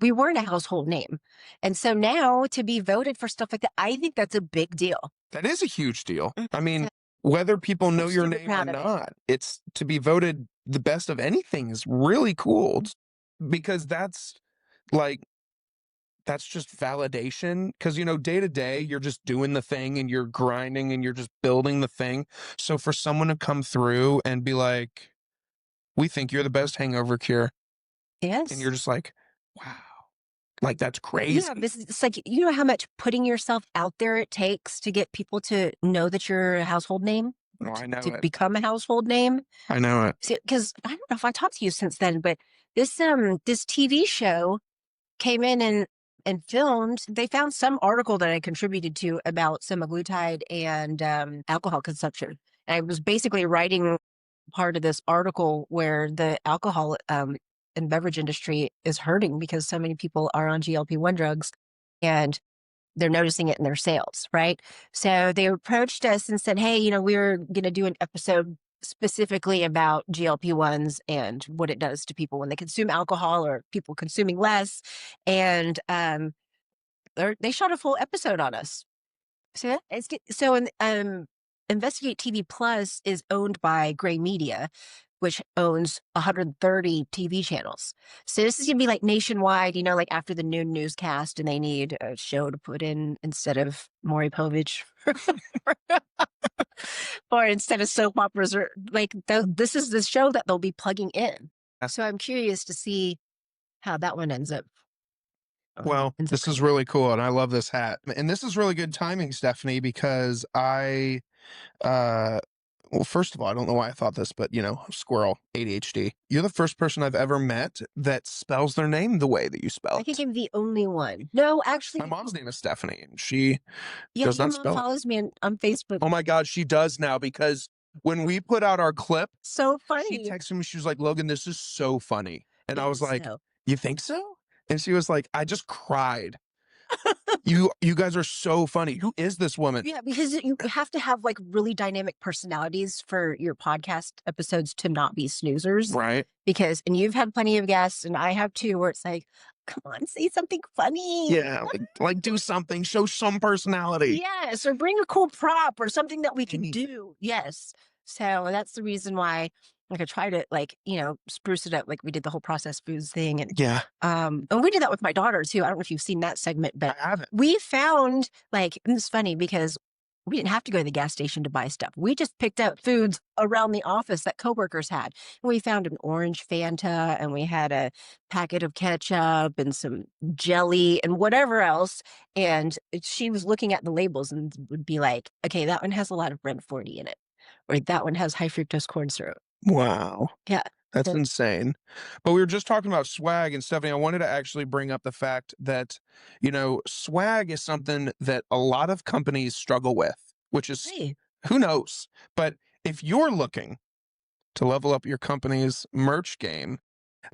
we weren't a household name. And so now to be voted for stuff like that, I think that's a big deal. That is a huge deal. I So mean, whether people know I'm your super name or proud of it. not, it's to be voted the best of anything is really cool because like, that's just validation. Because, day to day, you're just doing the thing and you're grinding and you're just building the thing. So for someone to come through and be like, we think you're the best hangover cure. And Yes. you're just like, wow, like that's Yeah, crazy. it's like, you know how much putting yourself out there it takes to get people to know that you're a household name, Oh, I know to it. become a household name. I know it. Because I don't know if I talked to you since then, but this TV show came in and filmed. They found some article that I contributed to about semaglutide and alcohol consumption. And I was basically writing part of this article where the alcohol and beverage industry is hurting because so many people are on GLP-1 drugs and they're noticing it in their sales, right? So they approached us and said, hey, we're going to do an episode specifically about GLP-1s and what it does to people when they consume alcohol or people consuming less. And they shot a full episode on us. So Investigate TV Plus is owned by Gray Media, which owns 130 TV channels. So this is gonna be like nationwide, like after the noon newscast, and they need a show to put in instead of Maury Povich, or instead of soap operas, or like this is the show that they'll be plugging in. So I'm curious to see how that one ends up. Well, this is really cool, and I love this hat. And this is really good timing, Stefanee, because well, first of all, I don't know why I thought this, but squirrel, ADHD. You're the first person I've ever met that spells their name the way that you spell I think it. I'm the only one. No, actually, My mom's name is Stefanee, and she yeah, does your not mom spell it. follows me on Facebook. Oh my God, she does now because when we put out our clip, So she funny. texted me. She was like, "Logan, this is so funny," and I It was is like, so. "You think so?" And she was like, "I just cried." You guys are so funny. Who is this woman? Yeah, because you have to have like really dynamic personalities for your podcast episodes to not be snoozers. Right. And you've had plenty of guests, and I have too, where it's like, come on, say something funny. Yeah, like do something, show some personality. Yes, or bring a cool prop or something that we can Anything. do. Yes. So that's the reason why I try to spruce it up, like we did the whole processed foods thing. And Yeah, and we did that with my daughter too. I don't know if you've seen that segment, but I haven't. we found and it's funny because we didn't have to go to the gas station to buy stuff. We just picked up foods around the office that coworkers had. And we found an orange Fanta, and we had a packet of ketchup and some jelly and whatever else. And she was looking at the labels and would be like, okay, that one has a lot of Brent 40 in it, or that one has high fructose corn syrup. Wow. Yeah. That's So insane. But we were just talking about swag, and Stefanee, I wanted to actually bring up the fact that, swag is something that a lot of companies struggle with, which is hey, who knows. But if you're looking to level up your company's merch game,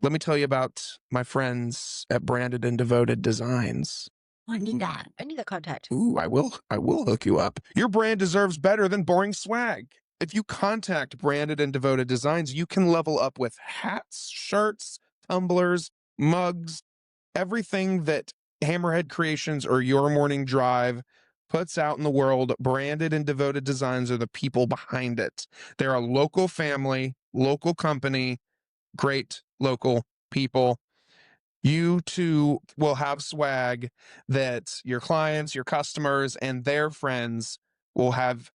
let me tell you about my friends at Branded and Devoted Designs. I need that. I need that contact. Ooh, I will hook you up. Your brand deserves better than boring swag. If you contact Branded and Devoted Designs, you can level up with hats, shirts, tumblers, mugs, everything that Hammerhead Creations or Your Morning Drive puts out in the world. Branded and Devoted Designs are the people behind it. They're a local family, local company, great local people. You too will have swag that your clients, your customers, and their friends will have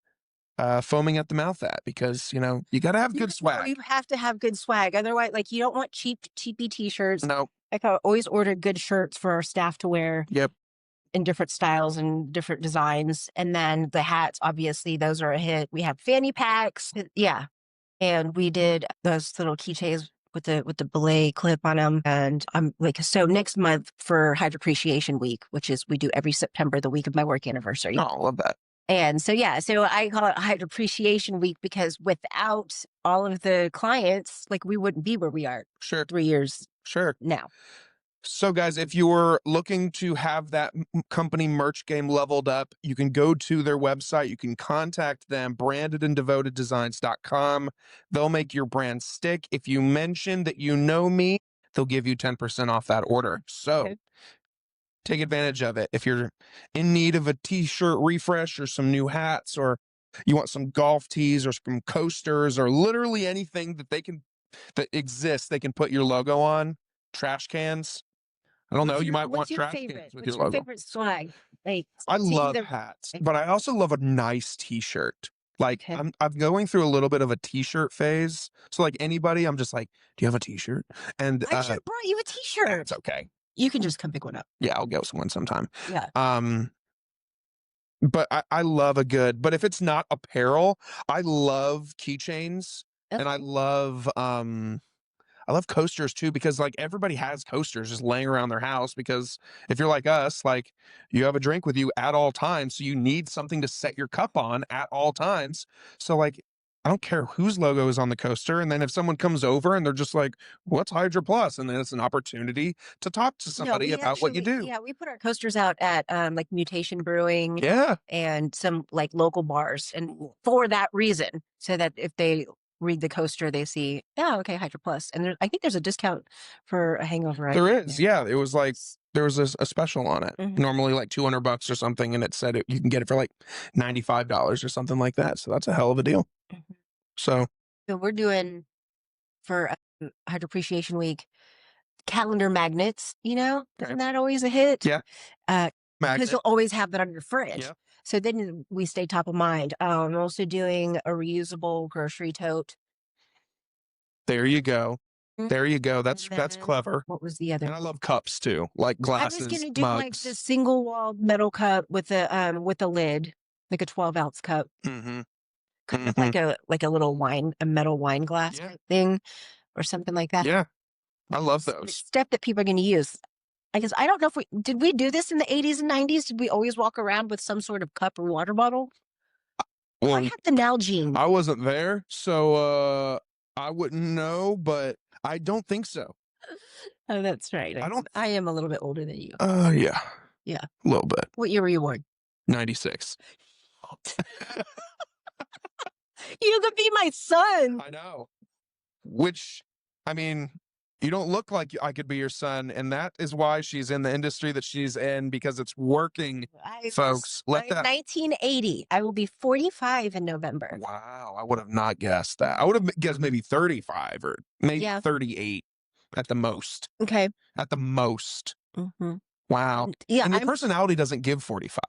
foaming at the mouth at, because you got to have good swag. You have to have good swag. Otherwise, like, you don't want cheapy t-shirts. No. Like, I always order good shirts for our staff to wear. Yep. In different styles and different designs. And then the hats, obviously, those are a hit. We have fanny packs. Yeah. And we did those little keychains with the belay clip on them. And I'm like, so next month for Hydra Appreciation Week, which is we do every September, the week of my work anniversary. Oh, I love that. And so, yeah, so I call it Hydra Appreciation Week because without all of the clients, like, we wouldn't be where we are. Sure. 3 years Sure. now. So, guys, if you're looking to have that company merch game leveled up, you can go to their website. You can contact them, brandedanddevoted.designs.com. They'll make your brand stick. If you mention that you know me, they'll give you 10% off that order. So take advantage of it. If you're in need of a t-shirt refresh or some new hats, or you want some golf tees or some coasters or literally anything that exists, they can put your logo on. Trash cans. I don't know. You might want trash cans with your logo. What's your favorite swag? Like, I love hats, but I also love a nice t-shirt. Like, I'm going through a little bit of a t-shirt phase. So, like, anybody, I'm just like, do you have a t-shirt? And I should have brought you a t-shirt. That's okay. You can just come pick one up. Yeah, I'll get one sometime. Yeah. But I love a good, but if it's not apparel, I love keychains, and I love coasters too, because like everybody has coasters just laying around their house, because if you're like us, like, you have a drink with you at all times, so you need something to set your cup on at all times. So, like, I don't care whose logo is on the coaster. And then if someone comes over and they're just like, what's Hydra Plus? And then it's an opportunity to talk to somebody about what you do. Yeah, we put our coasters out at like Mutation Brewing. Yeah. And some like local bars. And for that reason, so that if they read the coaster, they see, oh, okay, Hydra Plus. And I think there's a discount for a hangover. There is. Yeah. It was like, there was a special on it, normally like $200 or something. And it said you can get it for like $95 or something like that. So that's a hell of a deal. So we're doing for Hydra Appreciation Week, calendar magnets, isn't that always a hit? Yeah. Because you'll always have that on your fridge. Yeah. So then we stay top of mind. I'm also doing a reusable grocery tote. There you go. There you go. That's clever. What was the other? And I love cups too, like glasses, I was going to do mugs. like the single wall metal cup with a lid, like a 12-ounce cup. Kind of like a little a metal wine glass type thing, or something like that. Yeah, I love those. Stuff that people are going to use. I guess I don't know if did we do this in the 80s and 90s? Did we always walk around with some sort of cup or water bottle? Well, I had the Nalgene. I wasn't there, so I wouldn't know, but I don't think so. Oh, that's right. I am a little bit older than you. Yeah. Yeah. A little bit. What year were you born? 96. You could be my son. I know. Which, I mean, you don't look like I could be your son, and that is why she's in the industry that she's in, because it's working, folks. 1980. I will be 45 in November. Wow, I would have not guessed that. I would have guessed maybe 35 or maybe 38 at the most. Okay. At the most. Wow. Yeah. And your personality doesn't give 45.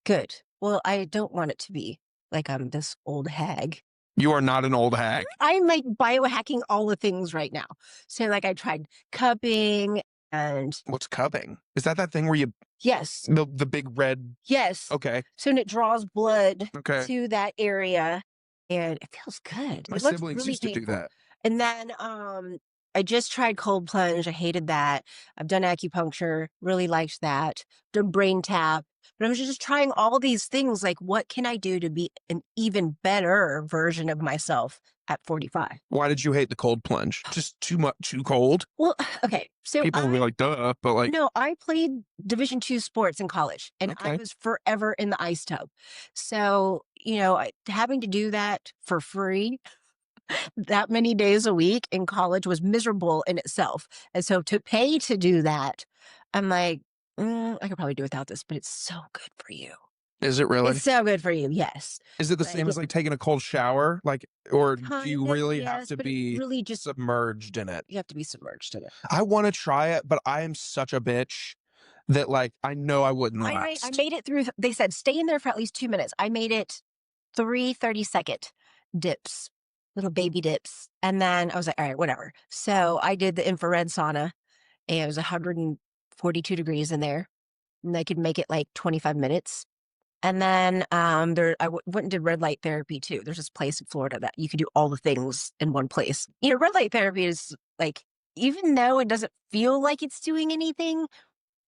Good. Well, I don't want it to be like I'm this old hag. You are not an old hag. I'm like biohacking all the things right now. So like I tried cupping and... What's cupping? Is that thing where you... Yes. The big red... Yes. Okay. So it draws blood to that area, and it feels good. My siblings used to do that. And then I just tried cold plunge. I hated that. I've done acupuncture. Really liked that. Done brain tap. But I was just trying all these things, like, what can I do to be an even better version of myself at 45? Why did you hate the cold plunge? Just too cold? Well, okay. So people will be like, duh, but like... No, I played Division II sports in college, and I was forever in the ice tub. So, having to do that for free that many days a week in college was miserable in itself. And so to pay to do that, I'm like, I could probably do without this, but it's so good for you. Is it really? It's so good for you, yes. Is it the same as like taking a cold shower? Like, or do you really have to be really just submerged in it? You have to be submerged in it. I want to try it, but I am such a bitch that like, I know I wouldn't last. I made it through. They said, stay in there for at least 2 minutes. I made it three 30-second dips, little baby dips. And then I was like, all right, whatever. So I did the infrared sauna and it was 142 degrees in there. And I could make it like 25 minutes. And then went and did red light therapy too. There's this place in Florida that you can do all the things in one place. Red light therapy is like, even though it doesn't feel like it's doing anything,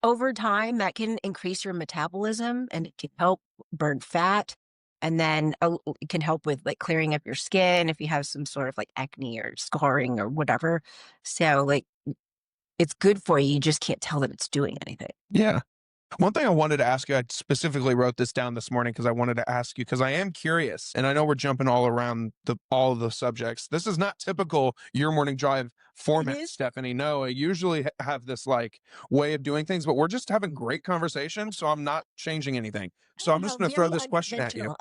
over time that can increase your metabolism and it can help burn fat. And then it can help with like clearing up your skin if you have some sort of like acne or scarring or whatever. So like it's good for you. You just can't tell that it's doing anything. Yeah. One thing I wanted to ask you, I specifically wrote this down this morning because I wanted to ask you, because I am curious, and I know we're jumping all around all of the subjects. This is not typical Your Morning Drive format, Stefanee. No, I usually have this like way of doing things, but we're just having great conversation, so I'm not changing anything. So I'm just going to throw this question at you.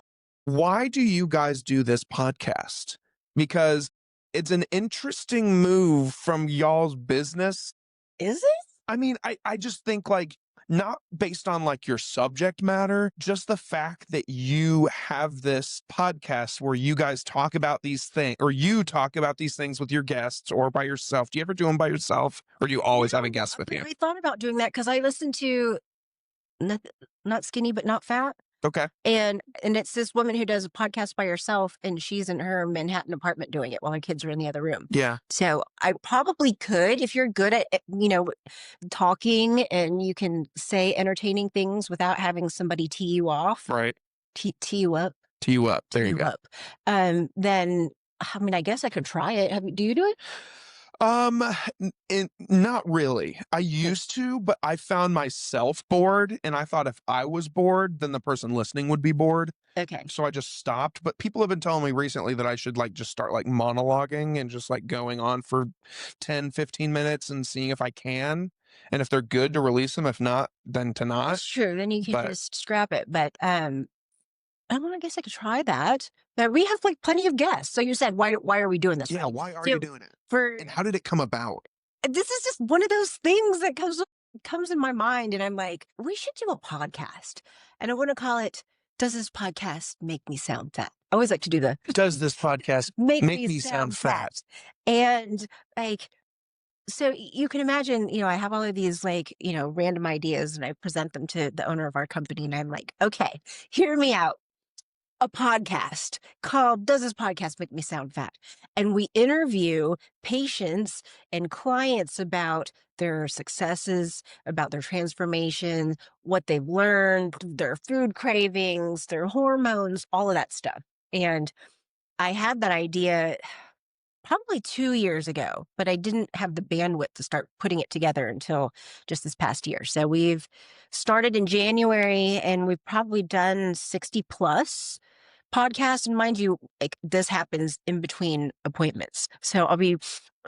Why do you guys do this podcast? Because it's an interesting move from y'all's business. Is it? I mean, I just think like, not based on like your subject matter, just the fact that you have this podcast where you guys talk about these things, or you talk about these things with your guests or by yourself. Do you ever do them by yourself, or do you always have a guest with you? I thought about doing that because I listened to not Skinny but Not Fat. Okay. And it's this woman who does a podcast by herself, and she's in her Manhattan apartment doing it while her kids are in the other room. Yeah. So I probably could, if you're good at, talking and you can say entertaining things without having somebody tee you off. Right. Tee you up. Tee you up. There you go. Then, I mean, I guess I could try it. Do you do it? Not really. I used to, but I found myself bored, and I thought if I was bored, then the person listening would be bored. Okay. So I just stopped. But people have been telling me recently that I should like just start like monologuing and just like going on for 10, 15 minutes and seeing if I can. And if they're good, to release them. If not, then to not. That's true. Then you can just scrap it. But I guess I could try that. But we have like plenty of guests. So you said, why are we doing this? Yeah, why are you doing it? And how did it come about? This is just one of those things that comes in my mind, and I'm like, we should do a podcast. And I want to call it, Does This Podcast Make Me Sound Fat? I always like to do the Does This Podcast Make Me Sound Fat? And like, so you can imagine, I have all of these like, random ideas, and I present them to the owner of our company, and I'm like, okay, hear me out. A podcast called Does This Podcast Make Me Sound Fat? And we interview patients and clients about their successes, about their transformation, what they've learned, their food cravings, their hormones, all of that stuff. And I had that idea probably 2 years ago, but I didn't have the bandwidth to start putting it together until just this past year. So we've started in January, and we've probably done 60 plus podcasts. And mind you, like this happens in between appointments. So I'll be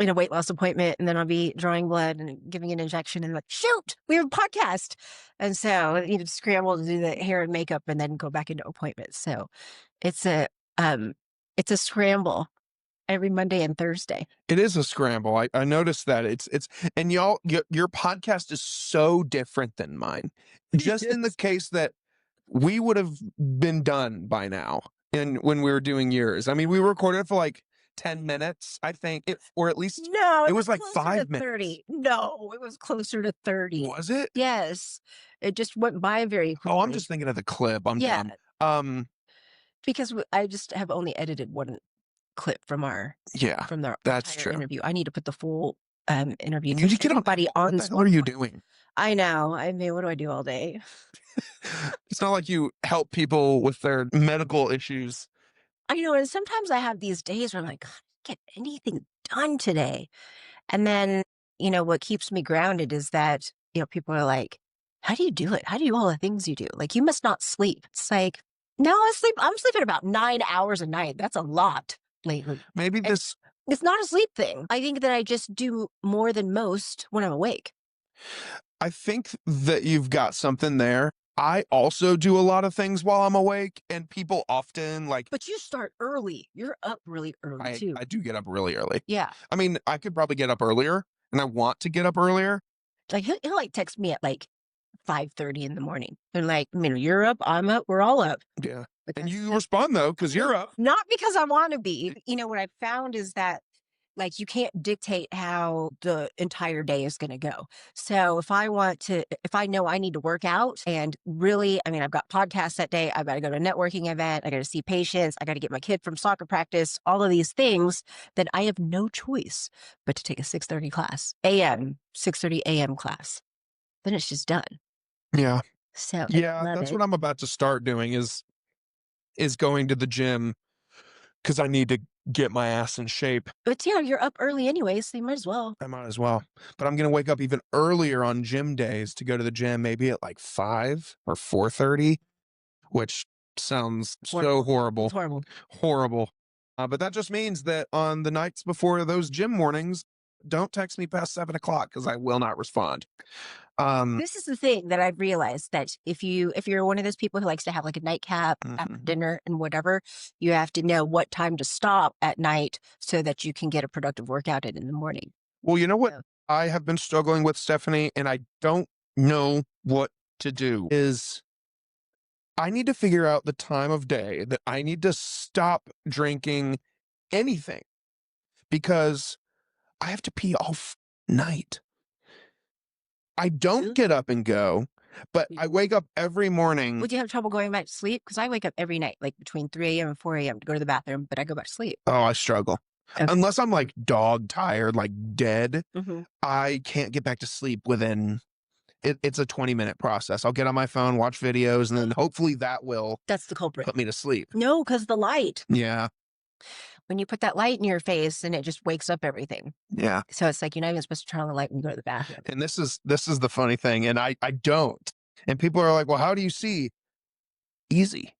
in a weight loss appointment, and then I'll be drawing blood and giving an injection, and like, shoot, we have a podcast. And so scramble to do the hair and makeup and then go back into appointments. So it's a scramble every Monday and Thursday. It is a scramble. I noticed that it's and y'all, your podcast is so different than mine. Just in the case that we would have been done by now, and when we were doing yours. I mean, we recorded for like 10 minutes, I think, or at least no, it was like 5 minutes. 30. No, it was closer to 30. Was it? Yes, it just went by very quickly. Oh, I'm just thinking of the clip. I'm dumb. Because I just have only edited one clip from that's true. interview. I need to put the full interview. You need to get everybody on. What the hell are you doing? I know. I mean, what do I do all day? It's not like you help people with their medical issues. I know, and sometimes I have these days where I'm like, I can't get anything done today. And then, what keeps me grounded is that, people are like, how do you do it? How do you do all the things you do? Like, you must not sleep. It's like, no, I'm sleeping about 9 hours a night. That's a lot lately. Maybe it's not a sleep thing. I think that I just do more than most when I'm awake. I think that you've got something there. I also do a lot of things while I'm awake, and people often like. But you start early. You're up really early too. I do get up really early. Yeah. I mean, I could probably get up earlier, and I want to get up earlier. Like he'll like text me at like 5:30 in the morning. They're like, you're up, I'm up, we're all up. Yeah. And you respond though, because you're up. Not because I want to be. What I've found is that like you can't dictate how the entire day is going to go. So if I know I need to work out and really, I've got podcasts that day, I've got to go to a networking event, I got to see patients, I got to get my kid from soccer practice, all of these things, then I have no choice but to take a 6:30 a.m. class. Then it's just done. Yeah. So yeah, that's what I'm about to start doing is going to the gym because I need to get my ass in shape. But yeah, you're up early anyway, so you might as well. I might as well. But I'm going to wake up even earlier on gym days to go to the gym, maybe at like 5 or 4:30, which sounds so horrible. It's horrible. Horrible. But that just means that on the nights before those gym mornings, don't text me past 7 o'clock because I will not respond. This is the thing that I've realized, that if you're one of those people who likes to have like a nightcap after dinner and whatever, you have to know what time to stop at night so that you can get a productive workout in the morning. Well, you know what I have been struggling with, Stefanee, and I don't know what to do, is I need to figure out the time of day that I need to stop drinking anything because I have to pee all night. I don't get up and go, but I wake up every morning. Would you have trouble going back to sleep? Because I wake up every night, like between 3 a.m. and 4 a.m. to go to the bathroom, but I go back to sleep. Oh, I struggle. Okay. Unless I'm like dog tired, like dead, I can't get back to sleep within, it's a 20-minute process. I'll get on my phone, watch videos, and then hopefully that's the culprit. Put me to sleep. No, because the light. Yeah. When you put that light in your face and it just wakes up everything. Yeah. So it's like you're not even supposed to turn on the light when you go to the bathroom. And this is the funny thing. And I don't. And people are like, well, how do you see? Easy.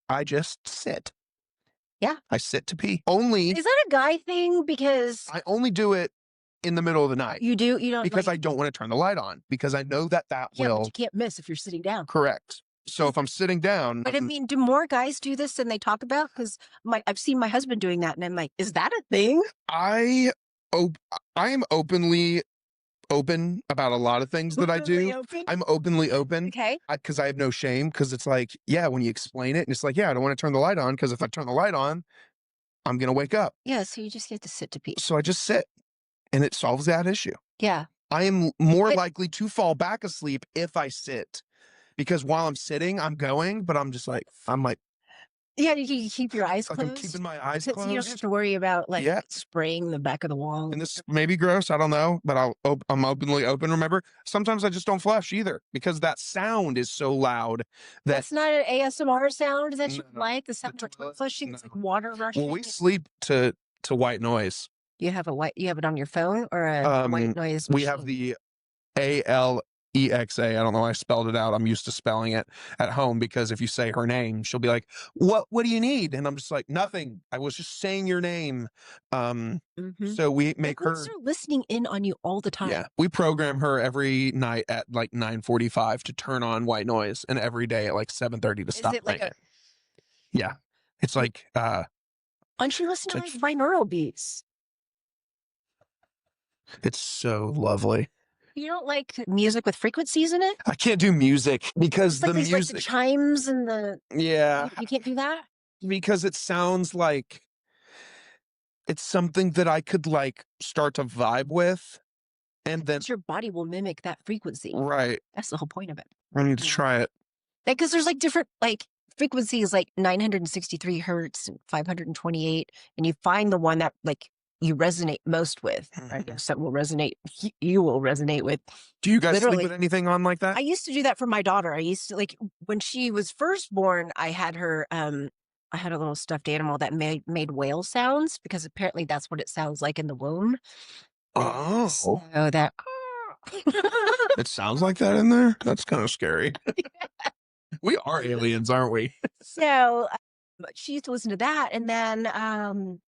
I just sit. Yeah. I sit to pee. Is that a guy thing? Because I only do it in the middle of the night. You don't because I don't want to turn the light on because I know that will. But you can't miss if you're sitting down. Correct. So if I'm sitting down. But do more guys do this than they talk about? Because I've seen my husband doing that, and I'm like, is that a thing? I am openly open about a lot of things that I do. Open? I'm openly open. Okay. Because I have no shame. Because it's like, yeah, when you explain it, and it's like, yeah, I don't want to turn the light on because if I turn the light on, I'm gonna wake up. Yeah. So you just get to sit to pee. So I just sit, and it solves that issue. Yeah. I am more likely to fall back asleep if I sit. Because while I'm sitting, I'm going, but I'm like, yeah, you keep your eyes closed. I'm keeping my eyes closed. So you don't have to worry about spraying the back of the wall. And this may be gross, I don't know, but I'm openly open. Remember, sometimes I just don't flush either because that sound is so loud. That's not an ASMR sound that you like. The sound of flushing, it's like water rushing. Well, we sleep to white noise. You have it on your phone or a white noise machine? We have the ALEXA. I don't know why I spelled it out. I'm used to spelling it at home because if you say her name, she'll be like, what do you need? And I'm just like, nothing. I was just saying your name. So we make her. They're listening in on you all the time. Yeah. We program her every night at like 9:45 to turn on white noise and every day at like 7:30 to stop playing it. Yeah. It's like, why don't you listen to like binaural beats? It's so lovely. You don't like music with frequencies in it? I can't do music because the music, like the chimes and the. Yeah. You can't do that? Because it sounds like it's something that I could like start to vibe with. And then your body will mimic that frequency. Right. That's the whole point of it. I need to try it. Because there's like different frequencies, like 963 hertz and 528. And you find the one that you resonate most with, right? Something you will resonate with. Do you guys sleep with anything on like that? I used to do that for my daughter. I used to when she was first born, I had her, I had a little stuffed animal that made whale sounds because apparently that's what it sounds like in the womb. Oh. So that. It sounds like that in there? That's kind of scary. We are aliens, aren't we? So she used to listen to that. And then,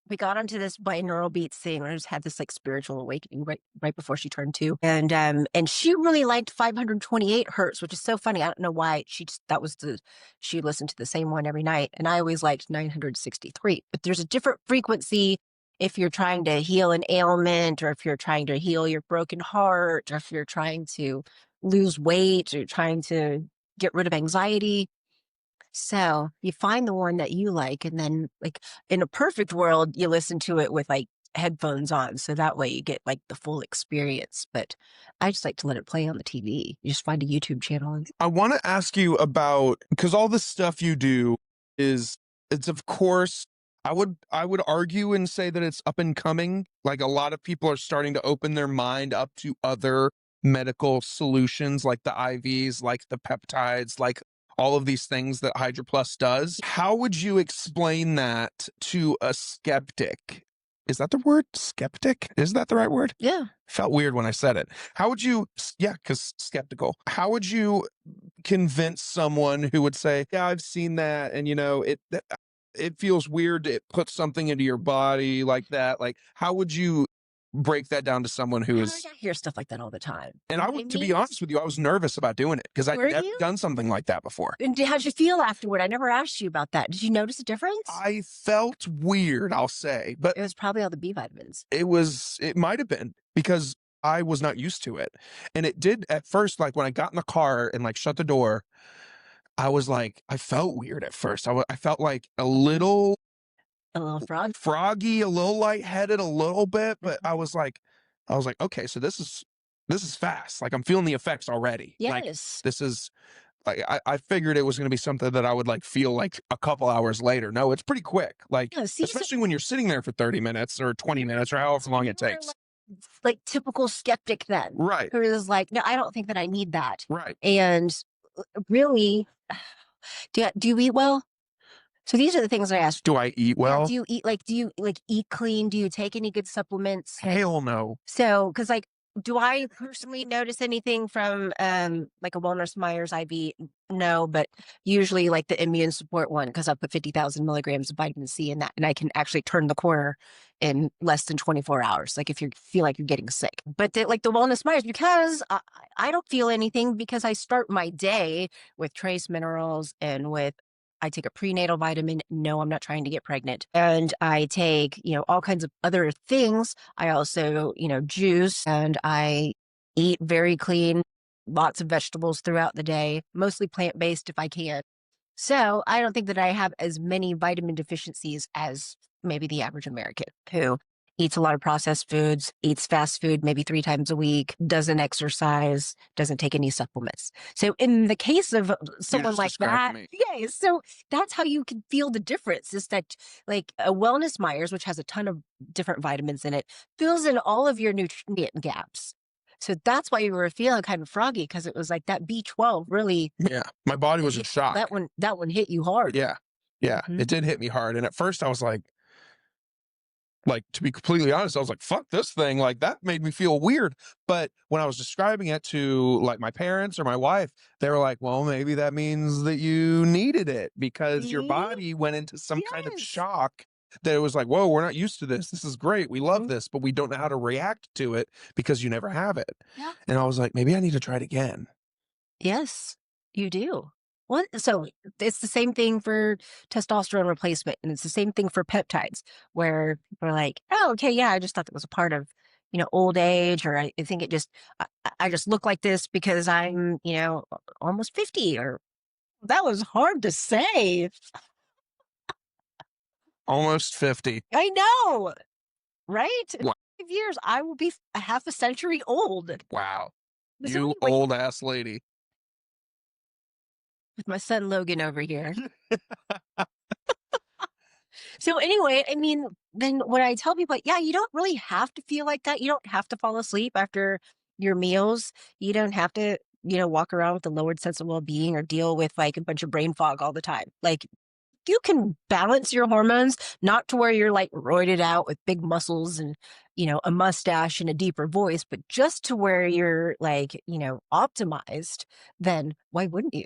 we got onto this binaural beats thing. I just had this spiritual awakening right before she turned 2. And she really liked 528 hertz, which is so funny. I don't know why she listened to the same one every night. And I always liked 963, but there's a different frequency if you're trying to heal an ailment or if you're trying to heal your broken heart or if you're trying to lose weight or trying to get rid of anxiety. So you find the one that you like, and then like in a perfect world, you listen to it with like headphones on. So that way you get like the full experience. But I just like to let it play on the TV. You just find a YouTube channel and I want to ask you about, because all the stuff you do is, it's of course, I would argue and say that it's up and coming. Like a lot of people are starting to open their mind up to other medical solutions like the IVs, like the peptides, like all of these things that Hydra Plus does. How would you explain that to a skeptic? Is that the word? Skeptic? Is that the right word? yeah. Felt weird when I said it. How would you, yeah, because skeptical. How would you convince someone who would say, "Yeah, I've seen that, and it feels weird. It puts something into your body like that." Like, how would you break that down to someone who Oh, is? I hear stuff like that all the time. And And I what I would, to mean be is, honest with you, I was nervous about doing it because I'd were never you? done something like that before. And how'd you feel afterward? I never asked you about that. Did you notice a difference? I felt weird, I'll say, but It was probably all the B vitamins. it might have been because I was not used to it. And it did at first, like when I got in the car and like shut the door, I was like, I felt weird at first. I felt like a little A little frog. froggy, a little lightheaded, a little bit, but Mhm. I was like, okay, so this is fast. Like I'm feeling the effects already. Like Yes. this is like I figured it was going to be something that I would like feel like a couple hours later. No, it's pretty quick. Like Yeah, see, so especially when you're sitting there for 30 minutes or 20 minutes or however long you it were takes. like typical skeptic then, Right. who is like, no, I don't think that I need that. Right. And really, do you eat well? So these are the things I asked. Do I eat Yeah, well? do you like eat clean? Do you take any good supplements? Hell no. So, because like, do I personally notice anything from like a Wellness Myers IV? No, but usually like the immune support one, because I put 50,000 milligrams of vitamin C in that, and I can actually turn the corner in less than 24 hours. Like if you feel like you're getting sick, but like the Wellness Myers, because I don't feel anything because I start my day with trace minerals and with I take a prenatal vitamin. No, I'm not trying to get pregnant. And I take, all kinds of other things. I also, juice and I eat very clean, lots of vegetables throughout the day, mostly plant based if I can. So I don't think that I have as many vitamin deficiencies as maybe the average American who eats a lot of processed foods, eats fast food maybe 3 times a week, doesn't exercise, doesn't take any supplements. So in the case of You someone just like described that, me. yeah, so that's how you can feel the difference is that like a Wellness Myers, which has a ton of different vitamins in it, fills in all of your nutrient gaps. So that's why you were feeling kind of froggy because it was like that B12 really Yeah. My body was in shock. that one hit you hard. Yeah. Yeah. Mhm. It did hit me hard. And at first I was like, to be completely honest, I was like, fuck this thing. Like that made me feel weird. But when I was describing it to like my parents or my wife, they were like, well, maybe that means that you needed it because your See? body went into some kind of Yes. shock that it was like, whoa, we're not used to this. This is great. We love Mhm. this, but we don't know how to react to it because you never have it. Yeah. And I was like, maybe I need to try it again. Yes, you do. What? So it's the same thing for testosterone replacement, and it's the same thing for peptides, where people are like, "Oh, okay, yeah, I just thought that was a part of, old age, or I think it just, I just look like this because I'm, almost 50." Or that was hard to say. Almost 50. I know, right? In Wow. 5 years, I will be a half a century old. Wow. So You anyway, old ass lady. with my son Logan over here. So anyway, I mean, then when I tell people, like, yeah, you don't really have to feel like that. You don't have to fall asleep after your meals. You don't have to, walk around with a lowered sense of well-being or deal with like a bunch of brain fog all the time. Like you can balance your hormones, not to where you're like roided out with big muscles and, a mustache and a deeper voice, but just to where you're like, optimized, then why wouldn't you?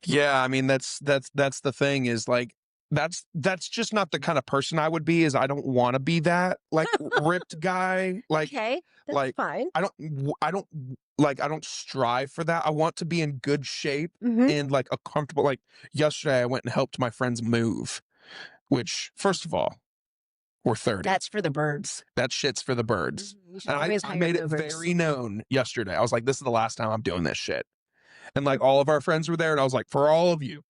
Yeah, I mean that's the thing is like that's just not the kind of person I would be is I don't want to be that like ripped guy Okay, that's like fine. I don't strive for that. I want to be in good shape Hmm. and like a comfortable like yesterday I went and helped my friends move, which first of all, we're 30. That's for the birds. That shit's for the birds. You should And always I hire made it movers. very known yesterday. I was like, this is the last time I'm doing this shit. And like all of our friends were there, and I was like, for all of you,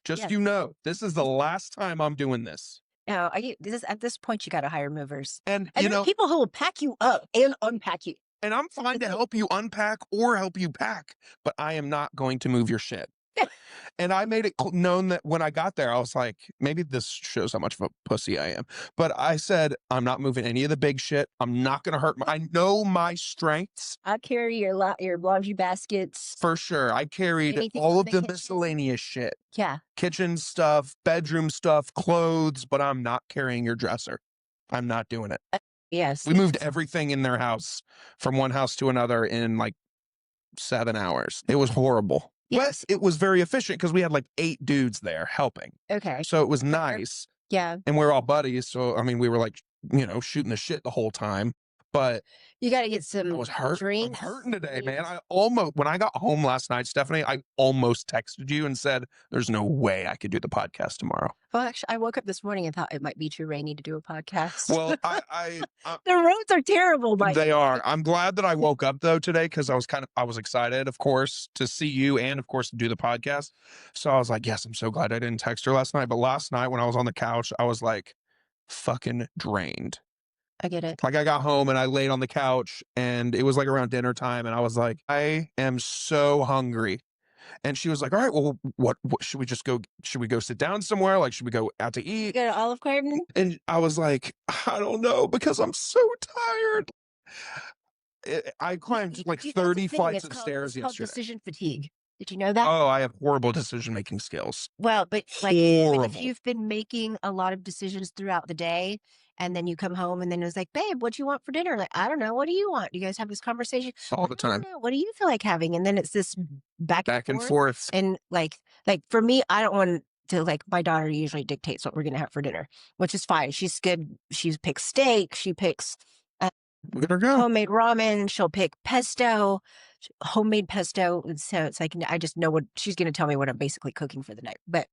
Just, Yes. you know, this is the last time I'm doing this. No, at this point, you got to hire movers. And, And you there are know, people who will pack you up and unpack you. and I'm fine to help you unpack or help you pack, but I am not going to move your shit. And I made it known that when I got there, I was like, maybe this shows how much of a pussy I am. But I said, I'm not moving any of the big shit. I'm not going to hurt I know my strengths. I carry your laundry baskets. For sure. I carried Anything all from of the the kitchen. miscellaneous shit. Yeah. Kitchen stuff, bedroom stuff, clothes, but I'm not carrying your dresser. I'm not doing it. Yes. We moved everything in their house from one house to another in like 7 hours. It was horrible. Yes. But it was very efficient because we had like 8 dudes there helping. Okay. So it was nice. Yeah. And we're all buddies. So, I mean, we were like, you know, shooting the shit the whole time. But you got to get some I was hurt. drinks. I'm hurting today, man. When I got home last night, Stefanee, I almost texted you and said, there's no way I could do the podcast tomorrow. Well, actually, I woke up this morning and thought it might be too rainy to do a podcast. Well, the roads are terrible. They are. I'm glad that I woke up though today because I was excited, of course, to see you and of course to do the podcast. So I was like, yes, I'm so glad I didn't text her last night. But last night when I was on the couch, I was like fucking drained. I get it. Like I got home and I laid on the couch and it was like around dinner time and I was like, I am so hungry. And she was like, all right, well, what should we just go? Should we go sit down somewhere? Like, should we go out to eat? Go to Olive Garden? And I was like, I don't know because I'm so tired. I climbed like 30 flights of stairs it's called yesterday. Decision fatigue. Did you know that? Oh, I have horrible decision-making skills. Well, but like Horrible. if you've been making a lot of decisions throughout the day and then you come home and then it's like, babe, what do you want for dinner? Like, I don't know. What do you want? Do you guys have this conversation? All the time. What do you feel like having? And then it's this back and forth. And like for me, I don't want to like my daughter usually dictates what we're going to have for dinner, which is fine. She's good. She picks steak. She picks Let her go. homemade ramen. She'll pick pesto, homemade pesto. And so it's like, I just know what she's going to tell me what I'm basically cooking for the night. But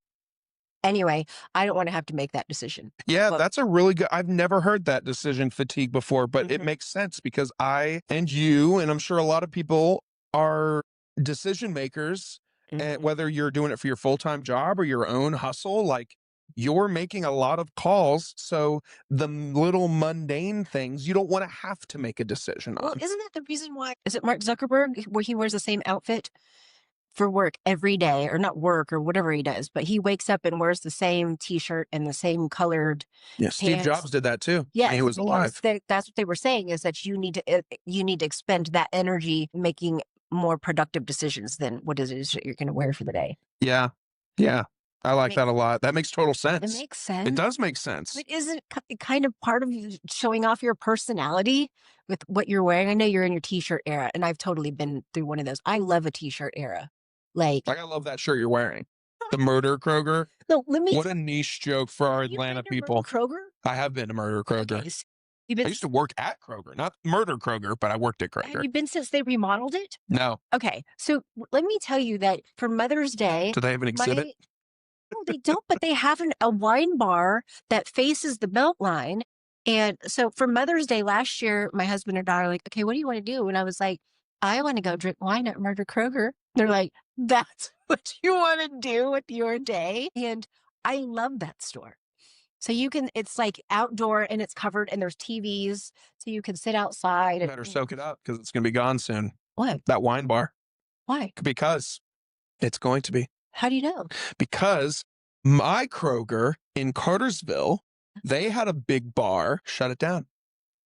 anyway, I don't want to have to make that decision. Yeah, that's a really good, I've never heard that decision fatigue before, but it makes sense because I and you, and I'm sure a lot of people are decision makers, and whether you're doing it for your full-time job or your own hustle, like you're making a lot of calls. So the little mundane things, you don't want to have to make a decision on. Well, isn't that the reason why? Is it Mark Zuckerberg where he wears the same outfit for work every day, or not work or whatever he does, but he wakes up and wears the same T-shirt and the same colored Steve pants. Jobs did that too. Yeah, he was alive. That's what they were saying, is that you need to expend that energy making more productive decisions than what it is that you're going to wear for the day. Yeah. I like that a lot. That makes total sense. It makes sense. It does make sense. But isn't it kind of part of you showing off your personality with what you're wearing? I know you're in your T-shirt era, and I've totally been through one of those. I love a T-shirt era. Like I love that shirt you're wearing. The Murder Kroger. No, what a niche joke for our Atlanta people. Kroger? I have been to Murder Kroger. Okay, I used to work at Kroger, not Murder Kroger, but I worked at Kroger. Have you been since they remodeled it? No. Okay, so let me tell you that for Mother's Day, Do they have an exhibit? No, they don't, but they have a wine bar that faces the Beltline. And so for Mother's Day last year, my husband and daughter were like, okay, what do you want to do? And I was like, I want to go drink wine at Murder Kroger. They're like, that's what you want to do with your day? And I love that store. So it's like outdoor and it's covered and there's TVs. So you can sit outside. You better soak it up because it's going to be gone soon. What? That wine bar. Why? Because it's going to be. How do you know? Because my Kroger in Cartersville, they had a big bar, shut it down.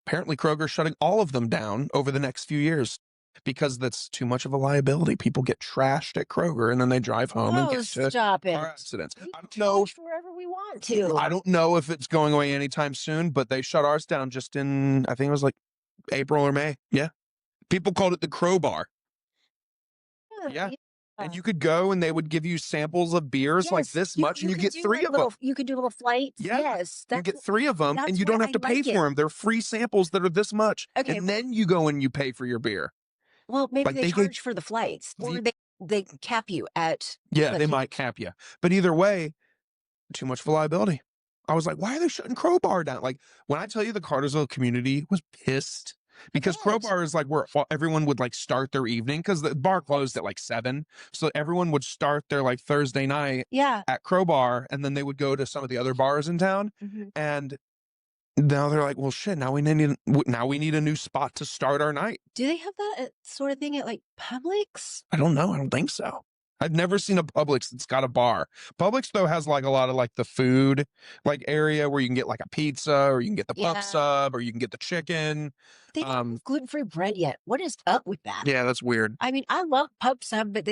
Apparently Kroger's shutting all of them down over the next few years because that's too much of a liability. People get trashed at Kroger and then they drive home and get to car accidents. We I don't know wherever we want to. I don't know if it's going away anytime soon, but they shut ours down just in, I think it was like April or May. Yeah. People called it the Crowbar. Yeah. And you could go and they would give you samples of beers like this much and you get 3 of them. You could do little flights. Yeah. Yes. You get 3 of them and you don't have to pay for them. They're free samples that are this much. Okay. And then you go and you pay for your beer. Well, maybe they charge for the flights or they cap you at. Yeah, they might cap you. But either way, too much for liability. I was like, why are they shutting Crowbar down? Like when I tell you the Cartersville community was pissed because bet. Crowbar is like where everyone would like start their evening because the bar closed at like 7. So everyone would start their like Thursday night Yeah. at Crowbar, and then they would go to some of the other bars in town. Mhm. And now they're like, well, shit, now we need a new spot to start our night. Do they have that sort of thing at like Publix? I don't know. I don't think so. I've never seen a Publix that's got a bar. Publix though has like a lot of like the food like area where you can get like a pizza, or you can get the pub Yeah. sub, or you can get the chicken. They don't have gluten-free bread yet. What is up with that? Yeah, that's weird. I mean, I love pub sub, but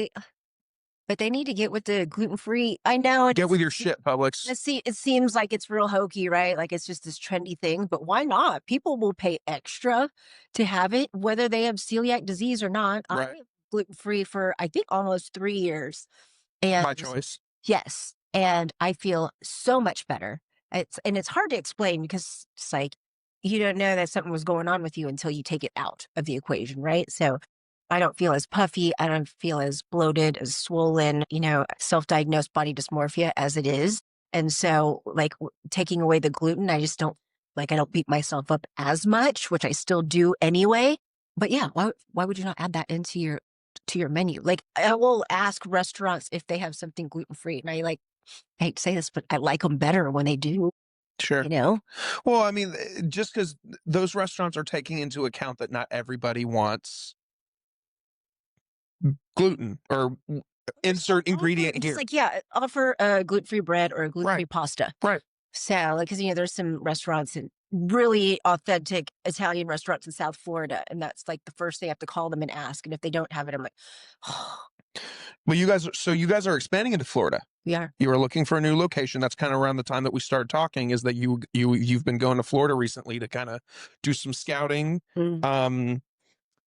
they need to get with the gluten-free. I know Get with your shit, Publix. it seems like it's real hokey, right? Like it's just this trendy thing, but why not? People will pay extra to have it, whether they have celiac disease or not. I Right. have gluten-free for I think almost 3 years. By And choice. yes, and I feel so much better. It's hard to explain because it's like you don't know that something was going on with you until you take it out of the equation, right? So I don't feel as puffy. I don't feel as bloated, as swollen, self-diagnosed body dysmorphia as it is. And so like taking away the gluten, I just don't I don't beat myself up as much, which I still do anyway. But yeah, why would you not add that into your menu? Like I will ask restaurants if they have something gluten-free. And I hate to say this, but I like them better when they do, Sure. you know? Well, I mean, just because those restaurants are taking into account that not everybody wants gluten or insert ingredient here. It's like, yeah, offer a gluten-free bread or a gluten-free pasta. Right. So, because there's some restaurants and really authentic Italian restaurants in South Florida, and that's like the first they have to call them and ask. And if they don't have it, I'm like, oh, Well, you guys are expanding into Florida. we are. You are looking for a new location. That's kind of around the time that we started talking, is that you've been going to Florida recently to kind of do some scouting. Mm.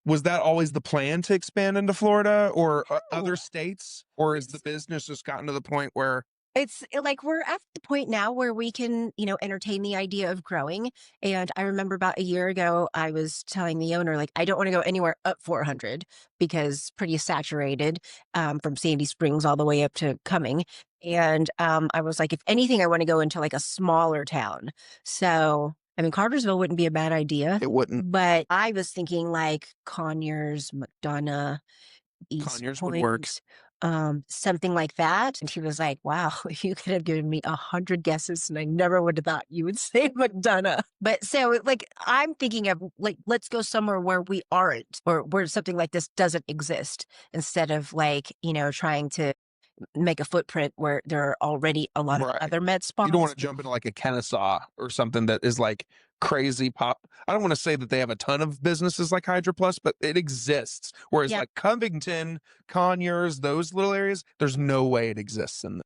Was that always the plan to expand into Florida or other No. states, or is the business just gotten to the point where It's like we're at the point now where we can, entertain the idea of growing. And I remember about a year ago, I was telling the owner, like, I don't want to go anywhere up 400 because pretty saturated from Sandy Springs all the way up to Cumming. And I was like, if anything, I want to go into like a smaller town. So, I mean, Cartersville wouldn't be a bad idea, it wouldn't? but I was thinking like Conyers, McDonough, East Conyers would work. Point, something like that. And he was like, wow, you could have given me 100 guesses and I never would have thought you would say McDonough. But so like, I'm thinking of like, let's go somewhere where we aren't or where something like this doesn't exist instead of like, trying to make a footprint where there are already a lot of Right. other med spots. You don't want to jump into like a Kennesaw or something that is like crazy pop. I don't want to say that they have a ton of businesses like Hydra Plus, but it exists. Whereas Yeah. like Covington, Conyers, those little areas, there's no way it exists in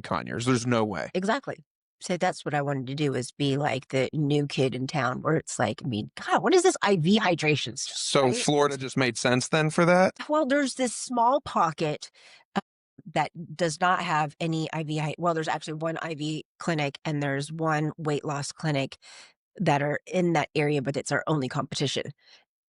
Conyers. There's no way. Exactly. So that's what I wanted to do is be like the new kid in town where it's like, I mean, God, what is this IV hydration stuff? So right? Florida just made sense then for that? Well, there's this small pocket that does not have any well, there's actually one IV clinic and there's one weight loss clinic that are in that area, but it's our only competition.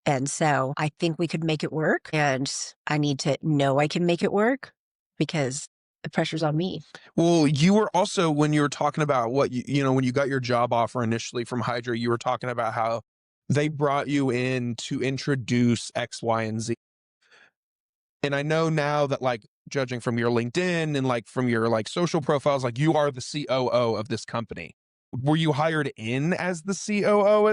And so I think we could make it work. And I need to know I can make it work because the pressure's on me. Well, you were also, when you were talking about what, when you got your job offer initially from Hydra, you were talking about how they brought you in to introduce X, Y, and Z. And I know now that like judging from your LinkedIn and like from your like social profiles, like you are the COO of this company. Were you hired in as the COO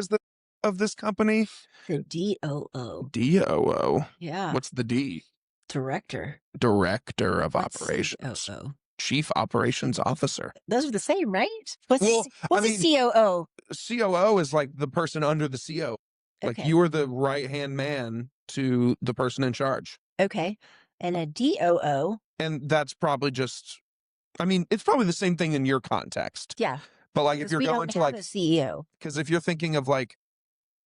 of this company? The DOO. DOO. Yeah. What's the D? Director. Director of What's Operations. COO? Chief Operations Officer. Those are the same, right? What's I a mean, COO? COO is like the person under the CO. Like Okay. you are the right-hand man to the person in charge. Okay. And a DOO. And that's probably just, I mean, it's probably the same thing in your context. Yeah. But like if you're going to like a CEO. Because if you're thinking of like,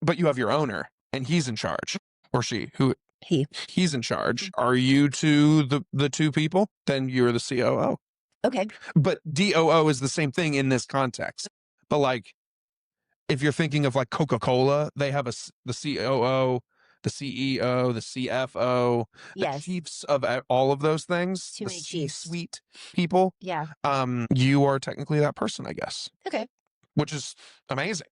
but you have your owner and he's in charge, or he's in charge. Are you the two people? Then you're the COO. Okay. But DOO is the same thing in this context. But like, if you're thinking of like Coca-Cola, they have the COO, the CEO, the CFO, the Yes. chiefs of all of those things, Too the many chiefs. C-suite people. Yeah. You are technically that person, I guess. Okay. Which is amazing.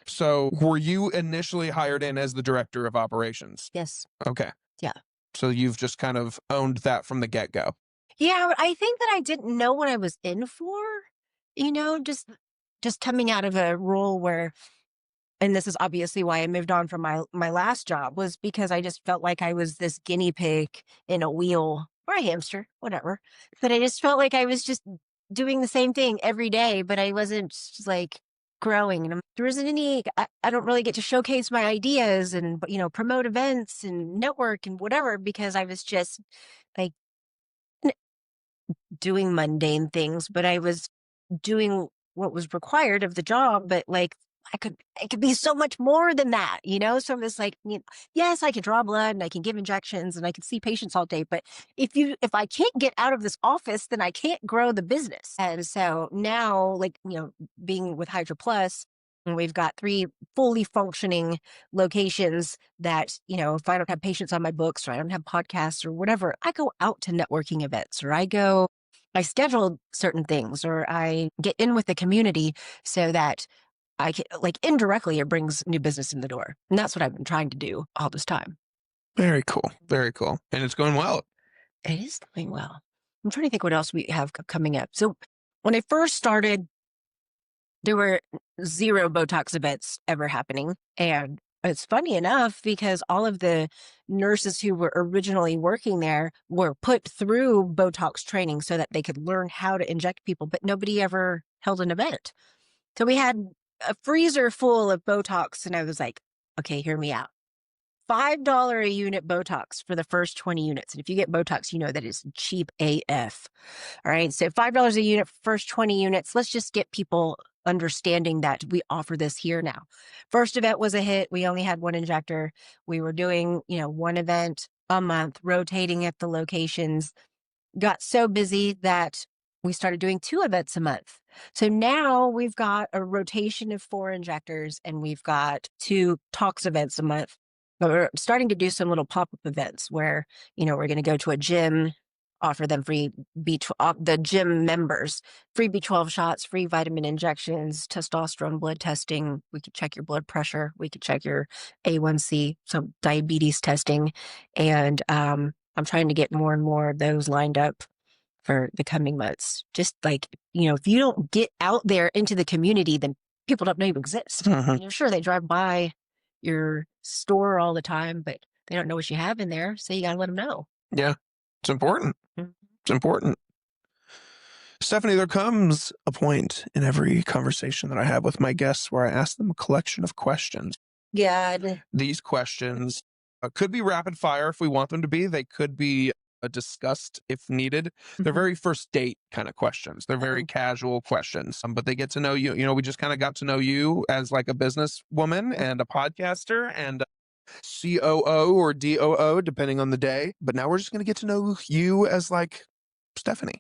So were you initially hired in as the director of operations? Yes. Okay. Yeah. So you've just kind of owned that from the get-go. Yeah, I think that I didn't know what I was in for, just coming out of a role where, and this is obviously why I moved on from my last job, was because I just felt like I was this guinea pig in a wheel or a hamster, whatever. But I just felt like I was just doing the same thing every day, but I wasn't like growing. And there isn't any, I don't really get to showcase my ideas and, promote events and network and whatever because I was just like doing mundane things, but I was doing what was required of the job, but like I could be so much more than that, So I'm just like, yes, I can draw blood and I can give injections and I can see patients all day, but if I can't get out of this office, then I can't grow the business. And so now, like, being with Hydra Plus, and we've got 3 fully functioning locations that, if I don't have patients on my books or I don't have podcasts or whatever, I go out to networking events or I schedule certain things or I get in with the community so that I can, like, indirectly, it brings new business in the door. And that's what I've been trying to do all this time. Very cool. Very cool. And it's going well. It is going well. I'm trying to think what else we have coming up. So when I first started, there were 0 Botox events ever happening. And it's funny enough because all of the nurses who were originally working there were put through Botox training so that they could learn how to inject people, but nobody ever held an event. So we had a freezer full of Botox, and I was like, okay, hear me out. $5 a unit Botox for the first 20 units. And if you get Botox, you know that is cheap AF. All right. So $5 a unit for first 20 units. Let's just get people understanding that we offer this here now. First event was a hit. We only had 1 injector. We were doing, 1 event a month, rotating at the locations. Got so busy that we started doing 2 events a month. So now we've got a rotation of 4 injectors and we've got 2 talks events a month. But we're starting to do some little pop-up events where, we're going to go to a gym, offer them free the gym members, free B12 shots, free vitamin injections, testosterone blood testing. We could check your blood pressure. We could check your A1C, some diabetes testing. And I'm trying to get more and more of those lined up for the coming months. Just like, if you don't get out there into the community, then people don't know you exist. Mhm. And sure, they drive by your store all the time, but they don't know what you have in there. So you got to let them know. Yeah. It's important. Mhm. It's important. Stefanee, there comes a point in every conversation that I have with my guests where I ask them a collection of questions. Yeah. These questions could be rapid fire if we want them to be. They could be discussed if needed. They're very first date kind of questions. They're very casual questions, but they get to know you. We just kind of got to know you as like a businesswoman and a podcaster and a COO or DOO, depending on the day. But now we're just going to get to know you as like Stefanee.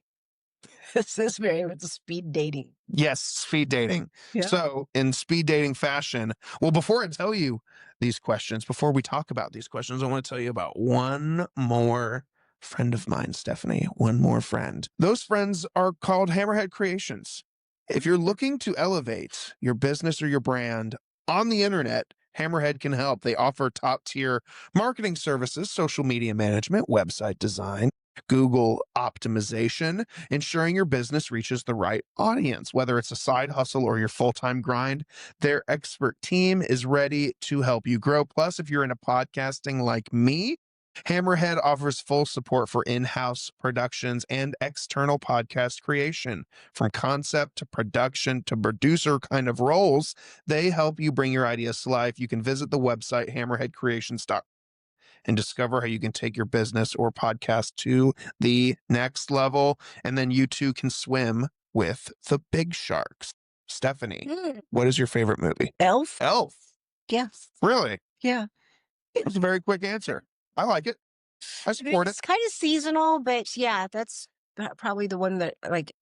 This is very much speed dating. Yes, speed dating. Yeah. So, in speed dating fashion, well, before I tell you these questions, before we talk about these questions, I want to tell you about one more friend of mine, Stefanee. One more friend. Those friends are called Hammerhead Creations. If you're looking to elevate your business or your brand on the internet, Hammerhead can help. They offer top tier marketing services, social media management, website design, Google optimization, ensuring your business reaches the right audience. Whether it's a side hustle or your full-time grind, their expert team is ready to help you grow. Plus, if you're into podcasting like me, Hammerhead offers full support for in-house productions and external podcast creation. From concept to production to producer kind of roles, they help you bring your ideas to life. You can visit the website hammerheadcreations.com and discover how you can take your business or podcast to the next level. And then you too can swim with the big sharks. Stefanee, what is your favorite movie? Elf? Elf. Yes. Really? Yeah. That's a very quick answer. I like it. I support it. It's kind of seasonal, but yeah, that's probably the one that, like,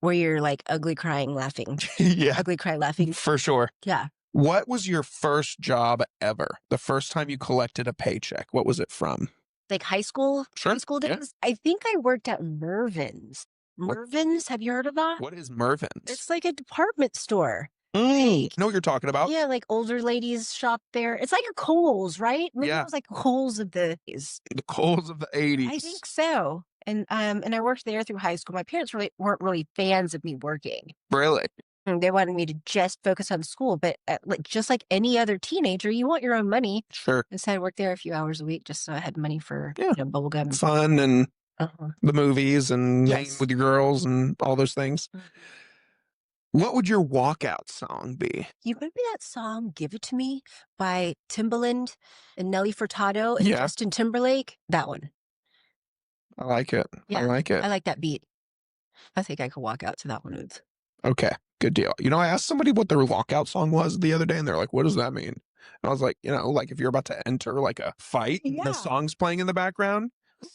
where you're like ugly crying laughing. Yeah, Ugly cry laughing. for sure. Yeah. What was your first job ever? The first time you collected a paycheck? What was it from? Like high school? Sure. High school Yeah. days? I think I worked at Mervin's. What- Mervin's? Have you heard of that? What is Mervin's? It's like a department store. Mm, Like, know what you're talking about. yeah, like older ladies shop there. It's like a Kohl's, right? Maybe it Yeah, was like Kohl's of the is. the Coles of the I 80s. think so. And I worked there through high school. My parents really weren't really fans of me working. Really? They wanted me to just focus on school, but like just like any other teenager, you want your own money. Sure. And so I worked there a few hours a week just so I had money for Yeah. bubble gum. Fun and Uh-huh. the movies and hanging Yes. with your girls and all those things. Mhm. What would your walkout song be? You remember that song "Give It to Me" by Timbaland and Nelly Furtado and Yeah, Justin Timberlake? That one. I like it. I Yeah, like it. I like that beat. I think I could walk out to that one with. Okay, good deal. I asked somebody what their walkout song was the other day, and they're like, "What does that mean?" And I was like, like if you're about to enter like a fight, and the Yeah. song's playing in the background,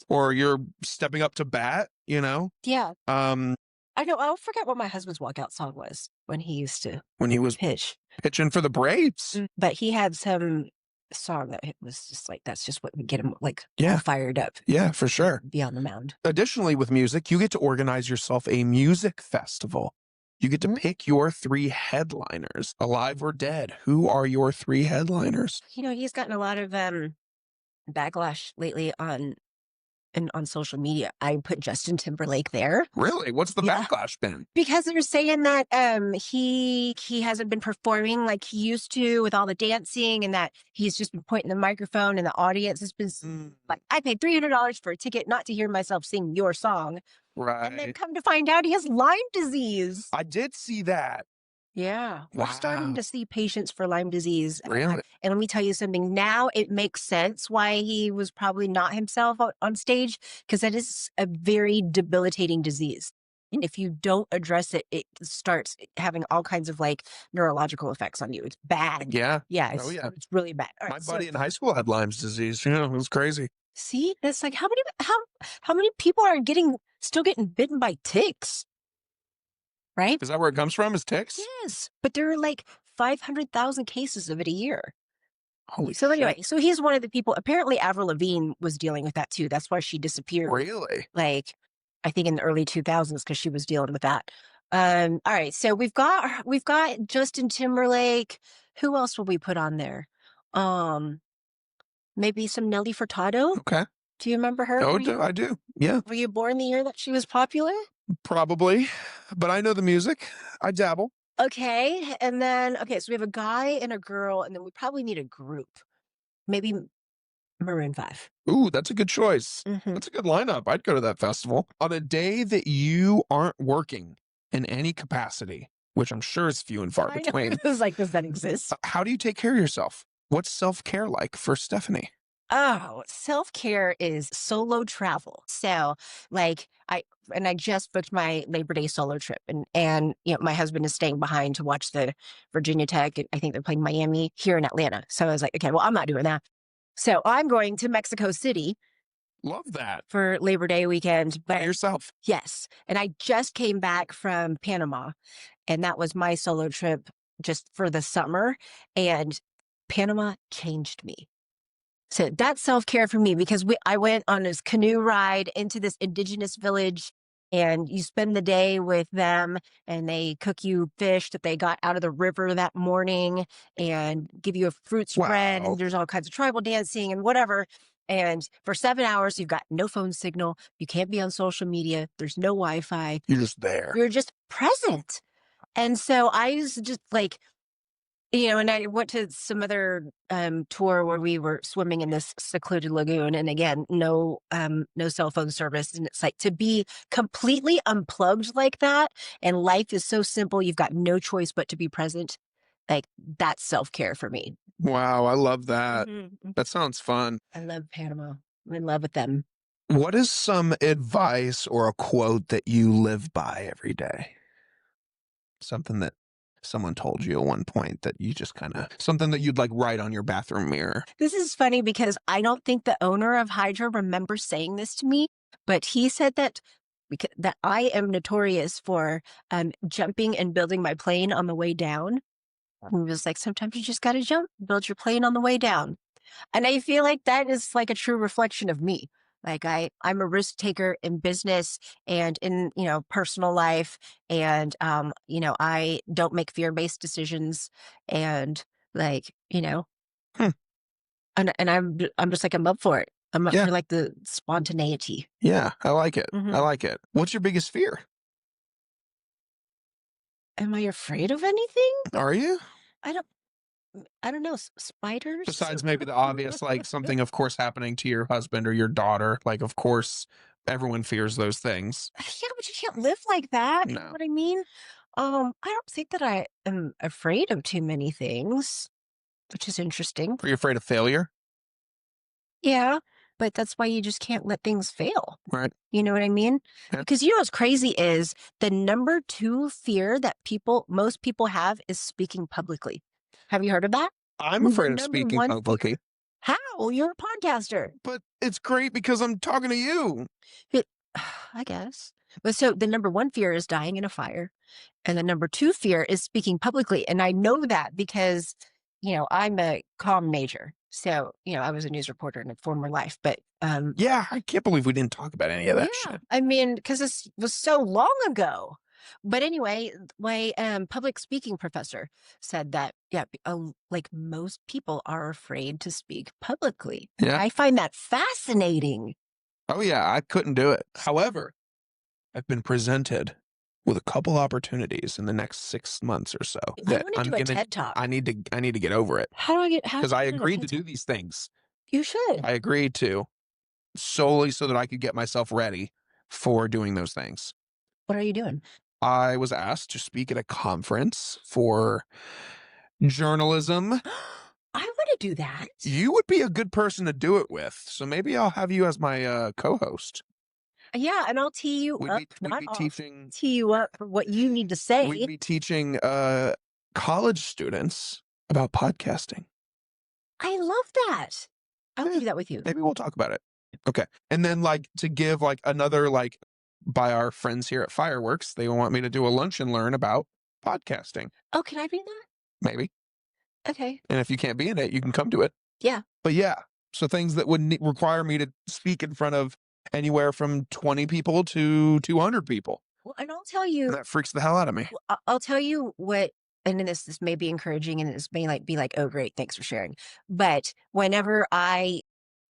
or you're stepping up to bat. Yeah. Um, I know. I'll forget what my husband's walkout song was when he used to when he was pitch. pitching for the Braves. But he had some song that it was just like, that's just what would get him like Yeah. all fired up. Yeah, for sure. Be on the mound. Additionally, with music, you get to organize yourself a music festival. You get to pick your 3 headliners, alive or dead. Who are your 3 headliners? He's gotten a lot of backlash lately on social media. I put Justin Timberlake there. Really? What's the Yeah. backlash been? Because they're saying that he hasn't been performing like he used to with all the dancing, and that he's just been pointing the microphone and the audience has been like, I paid $300 for a ticket not to hear myself sing your song. And then Right. come to find out he has Lyme disease. I did see that. Yeah. We're starting Wow. to see patients for Lyme disease. Really? And let me tell you something. Now it makes sense why he was probably not himself on stage, because that is a very debilitating disease. And if you don't address it, it starts having all kinds of like neurological effects on you. It's bad. Yeah. Yeah. Oh, yeah. It's really bad. All My right, buddy in high school had Lyme's disease. It was crazy. see, it's like how many people are still getting bitten by ticks? Right? Is that where it comes from? Is ticks? Yes. But there are like 500,000 cases of it a year. Holy So shit. anyway, so he's one of the people. Apparently, Avril Lavigne was dealing with that too. That's why she disappeared. Really? Like, I think in the early 2000s, because she was dealing with that. All right, so we've got Justin Timberlake. Who else will we put on there? Maybe some Nelly Furtado. Okay. Do you remember her? Oh, I do. Yeah, Were you born the year that she was popular? probably. But I know the music. I dabble. Okay, and then so we have a guy and a girl, and then we probably need a group. Maybe Maroon 5. Ooh, that's a good choice. Mhm. That's a good lineup. I'd go to that festival. On a day that you aren't working in any capacity, which I'm sure is few and far I know. between, It was like, does that exist? how do you take care of yourself? What's self-care like for Stefanee? Oh, self-care is solo travel. So like I just booked my Labor Day solo trip, and my husband is staying behind to watch the Virginia Tech. And I think they're playing Miami here in Atlanta. So I was like, okay, well, I'm not doing that. So I'm going to Mexico City Love that. for Labor Day weekend. By But yourself. yes, and I just came back from Panama, and that was my solo trip just for the summer, and Panama changed me. So that's self-care for me, because I went on this canoe ride into this indigenous village, and you spend the day with them, and they cook you fish that they got out of the river that morning and give you a fruit spread. Wow. And there's all kinds of tribal dancing and whatever. And for 7 hours, you've got no phone signal. You can't be on social media. There's no Wi-Fi. You're just there. You're just present. And so I was just like, and I went to some other tour where we were swimming in this secluded lagoon, and again, no cell phone service. And it's like, to be completely unplugged like that, and life is so simple, you've got no choice but to be present. Like, that's self-care for me. Wow, I love that. Mhm. That sounds fun. I love Panama. I'm in love with them. What is some advice or a quote that you live by every day? Something that someone told you at one point that you just something that you'd like write on your bathroom mirror. This is funny because I don't think the owner of Hydra remembers saying this to me, but he said that I am notorious for jumping and building my plane on the way down. He was like, sometimes you just got to jump, build your plane on the way down. And I feel like that is like a true reflection of me. Like I'm a risk taker in business and in, personal life. And, I don't make fear-based decisions. And like, Hmm. and I'm just like, I'm up for it. I'm up Yeah. for like the spontaneity. Yeah. I like it. I Hmm. like it. What's your biggest fear? Am I afraid of anything? Are you? I don't, I don't know. Spiders? Besides maybe the obvious, like something, of course, happening to your husband or your daughter. Like, of course, everyone fears those things. Yeah, but you can't live like that. You know No. what I mean? I don't think that I am afraid of too many things, which is interesting. Are you afraid of failure? Yeah, but that's why you just can't let things fail. Right. You know what I mean? Yeah. Because what's crazy is the number two fear that most people have is speaking publicly. Have you heard of that? I'm The afraid of number speaking one publicly, fear. How? You're a podcaster. but it's great because I'm talking to you. It, I guess. But so the number one fear is dying in a fire. And the number two fear is speaking publicly. And I know that because, I'm a comm major. So, I was a news reporter in a former life. But Yeah, I can't believe we didn't talk about any of that yeah, shit. I mean, because this was so long ago. But anyway, my public speaking professor said that, yeah, like most people are afraid to speak publicly. Yeah. I find that fascinating. Oh, yeah, I couldn't do it. However, I've been presented with a couple opportunities in the next 6 months or so I that want to I'm do a gonna TED talk. I need to get over it How because do I I do a agreed to TED do talk? these things. You should. I agreed to solely so that I could get myself ready for doing those things. What are you doing? I was asked to speak at a conference for journalism. I want to do that. You would be a good person to do it with, so maybe I'll have you as my co-host. Yeah, and I'll tee you We'd up. be we'd Not be all. teaching Tee you up for what you need to we'd say. be teaching college students about podcasting. I love that. I want Yeah, to do that with you. maybe we'll talk about it. Okay. And then like to give like another like by our friends here at Fireworks, they want me to do a lunch and learn about podcasting. Oh, can I be that? Maybe. Okay. And if you can't be in it, you can come to it. Yeah. But yeah, so things that would require me to speak in front of anywhere from 20 people to 200 people. Well, and I'll tell And you. that freaks the hell out of me. I'll tell you what. And then this may be encouraging, and this may be like, oh, great, thanks for sharing. But whenever I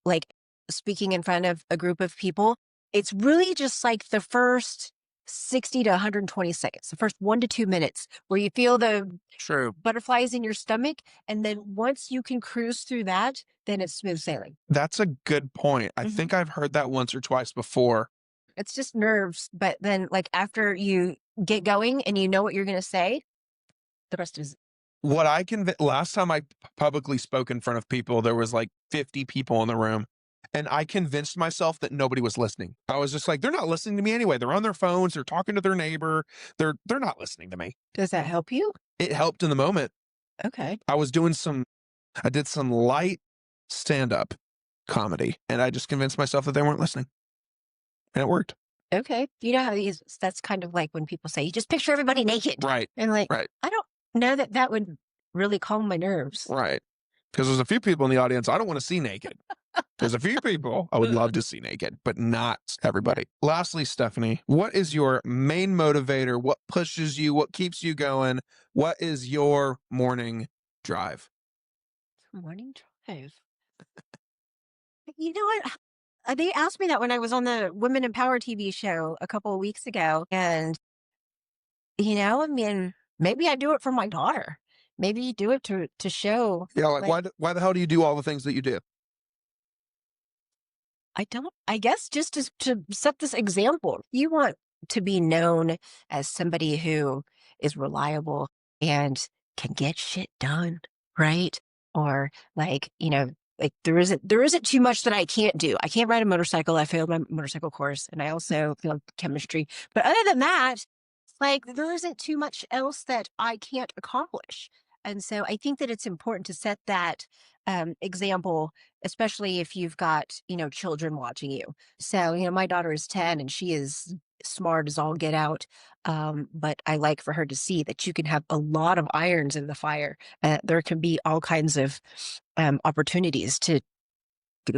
like speaking in front of a group of people, it's really just like the first 60 to 120 seconds, the first 1 to 2 minutes where you feel the True. butterflies in your stomach. And then once you can cruise through that, then it's smooth sailing. That's a good point. I Mhm. think I've heard that once or twice before. It's just nerves. But then, like, after you get going and you know what you're going to say, the rest is. What I last time I publicly spoke in front of people, there was like 50 people in the room. And I convinced myself that nobody was listening. I was just like, they're not listening to me anyway. They're on their phones. They're talking to their neighbor. They're not listening to me. Does that help you? It helped in the moment. Okay. I did some light stand-up comedy, and I just convinced myself that they weren't listening. And it worked. Okay. You know how that's kind of like when people say, you just picture everybody naked. Right. And like, Right. I don't know that would really calm my nerves. Right. Because there's a few people in the audience I don't want to see naked. There's a few people I would love to see naked, but not everybody. Lastly, Stefanee, what is your main motivator? What pushes you? What keeps you going? What is your morning drive? Morning drive. You know what? They asked me that when I was on the Women in Power TV show a couple of weeks ago. And, I mean, maybe I do it for my daughter. Maybe you do it to show. Yeah, like why the hell do you do all the things that you do? I guess just to set this example. You want to be known as somebody who is reliable and can get shit done, right? Or like, like there isn't too much that I can't do. I can't ride a motorcycle. I failed my motorcycle course, and I also failed chemistry. But other than that, like there isn't too much else that I can't accomplish. And so I think that it's important to set that example, especially if you've got, children watching you. So, my daughter is 10 and she is smart as all get out. But I like for her to see that you can have a lot of irons in the fire. There can be all kinds of opportunities to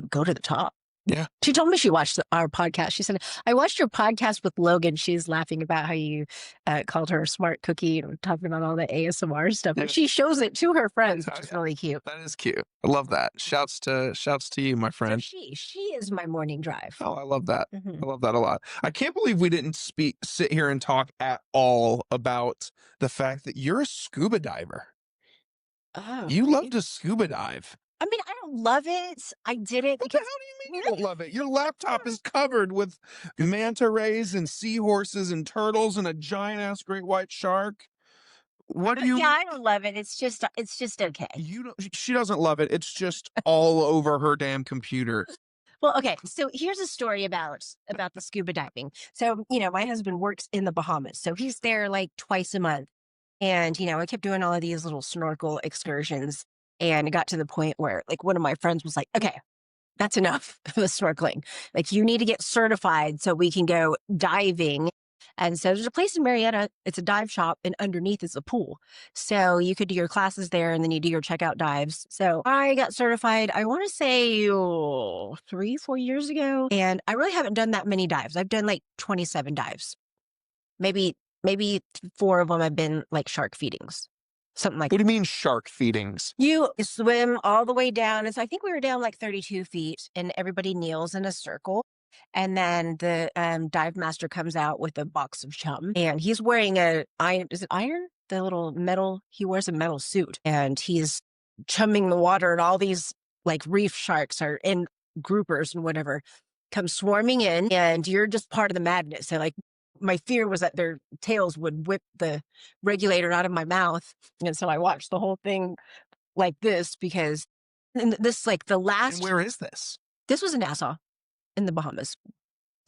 go to the top. Yeah. She told me she watched our podcast. She said, I watched your podcast with Logan. She's laughing about how you called her a smart cookie and talking about all the ASMR stuff. Yeah. But she shows it to her friends, Oh, which is yeah. really cute. That is cute. I love that. Shouts to you, my So friend. she is my morning drive. Oh, I love that. Mhm. I love that a lot. I can't believe we didn't sit here and talk at all about the fact that you're a scuba diver. Oh, You love really? to scuba dive. I mean, I don't love it. I did it What the because hell do you mean you don't love it? Your laptop is covered with manta rays and seahorses and turtles and a giant ass great white shark. What do yeah, you I don't love it. It's just okay. you don't she doesn't love it. It's just all over her damn computer. Well, okay. So here's a story about the scuba diving. So, my husband works in the Bahamas. So he's there like twice a month. And, I kept doing all of these little snorkel excursions. And it got to the point where like one of my friends was like, okay, that's enough of the snorkeling. Like you need to get certified so we can go diving. And so there's a place in Marietta, it's a dive shop, and underneath is a pool. So you could do your classes there and then you do your checkout dives. So I got certified, I want to say 3, 4 years ago. And I really haven't done that many dives. I've done like 27 dives. Maybe 4 of them have been like shark feedings. Something like What do you mean shark feedings? you swim all the way down. And so I think we were down like 32 feet and everybody kneels in a circle. And then the dive master comes out with a box of chum and he's wearing is it iron? The little metal, he wears a metal suit and he's chumming the water and all these like reef sharks are in groupers and whatever come swarming in and you're just part of the madness. So like my fear was that their tails would whip the regulator out of my mouth. And so I watched the whole thing like this because this like the And last where is this? this was in Nassau in the Bahamas.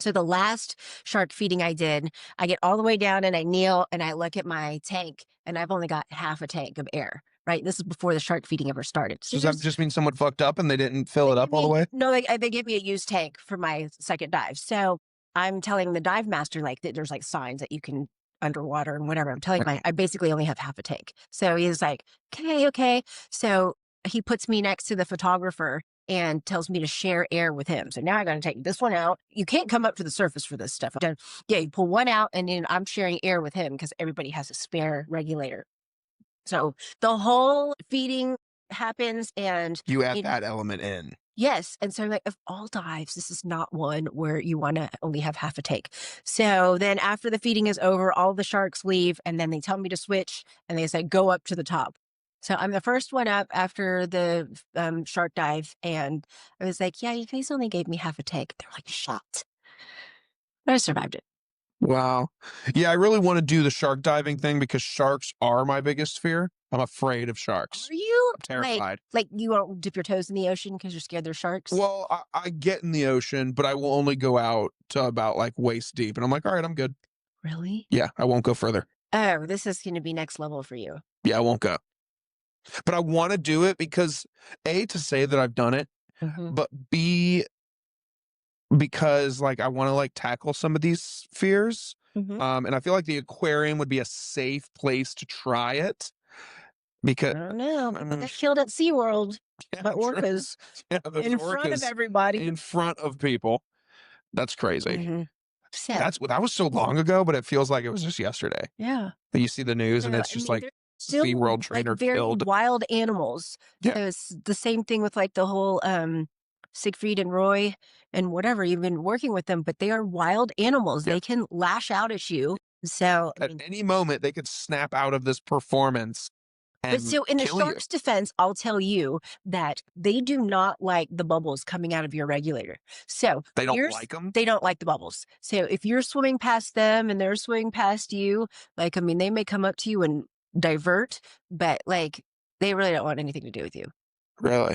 So the last shark feeding I did, I get all the way down and I kneel and I look at my tank and I've only got half a tank of air, right? This is before the shark feeding ever started. So Does that just mean someone fucked up and they didn't fill it up all the way? no, they gave me a used tank for my second dive. So I'm telling the dive master like that there's like signs that you can underwater and whatever. I'm telling I basically only have half a tank. So he's like, okay. So he puts me next to the photographer and tells me to share air with him. So now I got to take this one out. You can't come up to the surface for this stuff. Yeah, you pull one out and then I'm sharing air with him because everybody has a spare regulator. So the whole feeding happens and You add that element in. yes. And so I'm like, of all dives, this is not one where you want to only have half a tank. So then after the feeding is over, all the sharks leave and then they tell me to switch and they say, go up to the top. So I'm the first one up after the shark dive. And I was like, yeah, you guys only gave me half a tank. They're like, shut. But I survived it. Wow. Yeah, I really want to do the shark diving thing because sharks are my biggest fear. I'm afraid of sharks. Are you? I'm terrified. Like you won't dip your toes in the ocean because you're scared they're sharks? Well, I get in the ocean, but I will only go out to about like waist deep. And I'm like, all right, I'm good. Really? Yeah, I won't go further. Oh, this is going to be next level for you. Yeah, I won't go. But I want to do it because A, to say that I've done it, but B, because like I want to like tackle some of these fears. And I feel like the aquarium would be a safe place to try it because I don't know. They got killed at SeaWorld by orcas in front of everybody. in front of people. That's crazy. So, That was so long ago, but it feels like it was just yesterday. yeah. You see the news and it's just like Still SeaWorld trainer like very killed. wild animals. Yeah. So it's the same thing with like the whole Siegfried and Roy and whatever. You've been working with them, but they are wild animals. Yeah. They can lash out at you. So At any moment, they could snap out of this performance. But so in the shark's defense, I'll tell you that they do not like the bubbles coming out of your regulator. So they don't like them? They don't like the bubbles. So if you're swimming past them and they're swimming past you, like, I mean, they may come up to you and divert, but like, they really don't want anything to do with you. Really?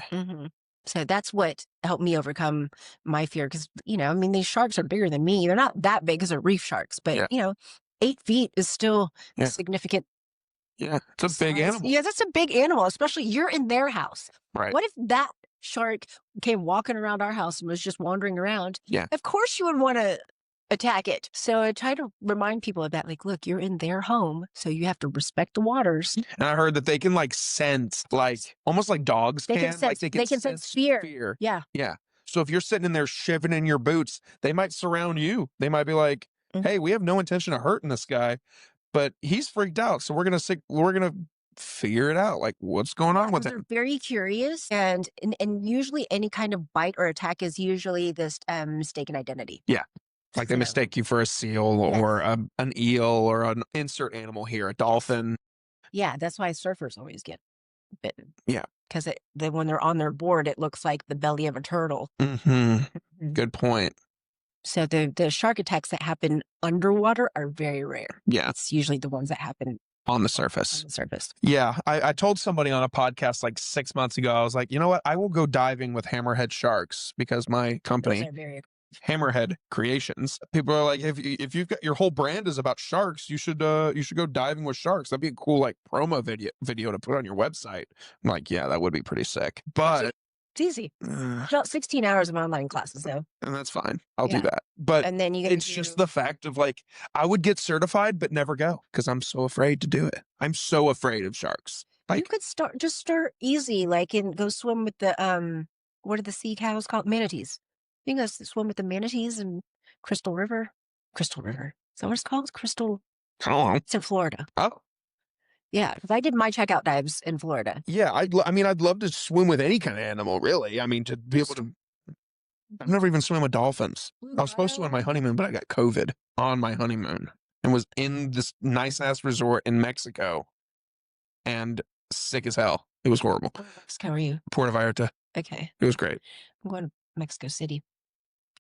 So that's what helped me overcome my fear. Because, I mean, these sharks are bigger than me. They're not that big because they're reef sharks, but, 8 feet is still significant. Yeah, it's a big animal. Yeah, that's a big animal, especially you're in their house. Right. What if that shark came walking around our house and was just wandering around? Yeah. Of course you would want to attack it. So I try to remind people of that. Like, look, you're in their home, so you have to respect the waters. And I heard that they can like sense, like almost like dogs They can. can sense, Like they can sense fear. Yeah. Yeah. So if you're sitting in there shivering in your boots, they might surround you. They might be like, hey, we have no intention of hurting this guy, but he's freaked out. So we're gonna figure it out. Like, what's going on with They're him? very curious, and usually any kind of bite or attack is usually this mistaken identity. Yeah. Like they So, mistake you for a seal or an eel or an insert animal here, a dolphin. yeah, that's why surfers always get bitten. Yeah. Because when they're on their board, it looks like the belly of a turtle. Good point. So the shark attacks that happen underwater are very rare. Yeah. It's usually the ones that happen On the surface. on the surface. Yeah. I told somebody on a podcast like 6 months ago, I was like, you know what? I will go diving with hammerhead sharks because my company, Those are very Hammerhead Creations, people are like, if you've got your whole brand is about sharks, you should go diving with sharks. That'd be a cool like promo video to put on your website. I'm like, yeah, that would be pretty sick. But it's easy. About 16 hours of online classes though. And that's fine. I'll do that. But and then it's just the fact of like, I would get certified, but never go because I'm so afraid to do it. I'm so afraid of sharks. Like, you could start easy, like and go swim with the what are the sea cows called? Manatees. You can go swim with the manatees in Crystal River. Crystal River. Is that what it's called? Crystal. I don't know. It's in Florida. Oh. Yeah, because I did my checkout dives in Florida. Yeah, I mean, I'd love to swim with any kind of animal, really. I mean, to be able to. I've never even swam with dolphins. I was supposed to on my honeymoon, but I got COVID on my honeymoon and was in this nice ass resort in Mexico and sick as hell. It was horrible. How are you? Puerto Vallarta. Okay. It was great. I'm going to Mexico City.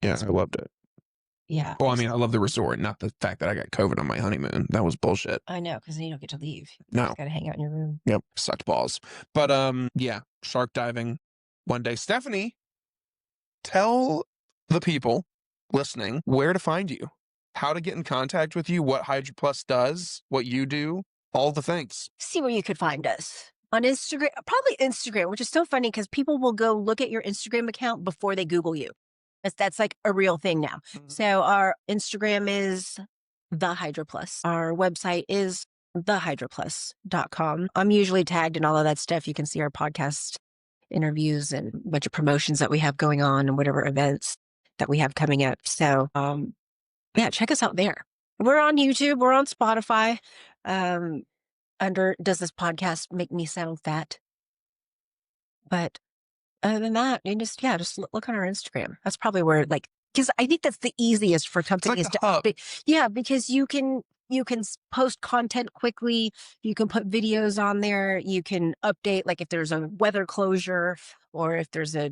Yeah, I loved it. Yeah. Well, I mean, I love the resort, not the fact that I got COVID on my honeymoon. That was bullshit. I know, because then you don't get to leave. You No. just got to hang out in your room. Yep. Sucked balls. But yeah, shark diving one day. Stefanee, tell the people listening where to find you, how to get in contact with you, what Hydra Plus does, what you do, all the things. See where you could find us. On Instagram, probably Instagram, which is so funny because people will go look at your Instagram account before they Google you. That's like a real thing now. So our Instagram is The Hydra Plus. Our website is thehydraplus.com. I'm usually tagged in all of that stuff. You can see our podcast interviews and a bunch of promotions that we have going on and whatever events that we have coming up. So yeah, check us out there. We're on YouTube. We're on Spotify. Under Does This Podcast Make Me Sound Fat? But other than that, you just look on our Instagram. That's probably where, like, because I think that's the easiest for companies to update. Yeah, because you can post content quickly. You can put videos on there. You can update, like if there's a weather closure or if there's a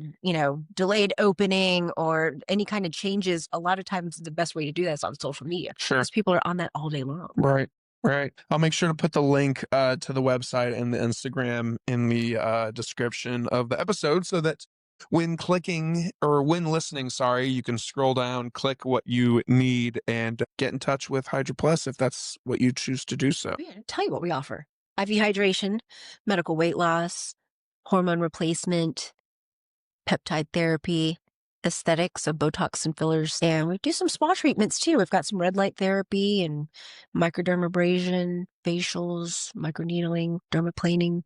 delayed opening or any kind of changes. A lot of times, the best way to do that is on social media. Sure, because people are on that all day long. Right. Right. I'll make sure to put the link to the website and the Instagram in the description of the episode so that when clicking or when listening, you can scroll down, click what you need, and get in touch with Hydra Plus if that's what you choose to do so. Yeah, tell you what we offer. IV hydration, medical weight loss, hormone replacement, peptide therapy, aesthetics, so Botox and fillers. And we do some spa treatments too. We've got some red light therapy and microdermabrasion, facials, microneedling, dermaplaning.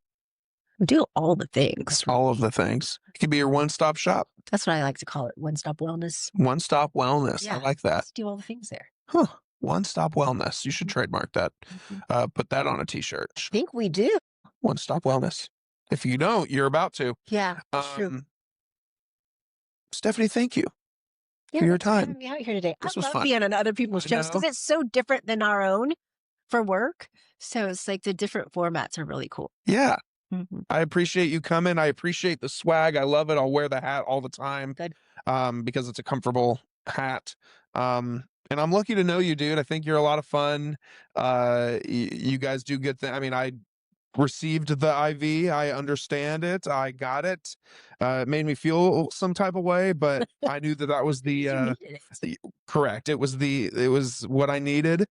We do all the things. All of the things. It could be your one-stop shop. That's what I like to call it. One-stop wellness. One-stop wellness. Yeah, I like that. let's do all the things there. Huh. One-stop wellness. You should trademark that. Put that on a t-shirt. I think we do. One-stop wellness. If you don't, you're about to. Yeah, true. Stefanee, thank you for your time. Having me out here today. This I was love fun. being on other people's shows because it's so different than our own for work. So it's like the different formats are really cool. Yeah. I appreciate you coming. I appreciate the swag. I love it. I'll wear the hat all the time. Good. Because it's a comfortable hat. And I'm lucky to know you, dude. I think you're a lot of fun. You guys do good things. I mean, I received the IV. I understand it. I got it. It made me feel some type of way, but I knew that was the correct. It was what I needed.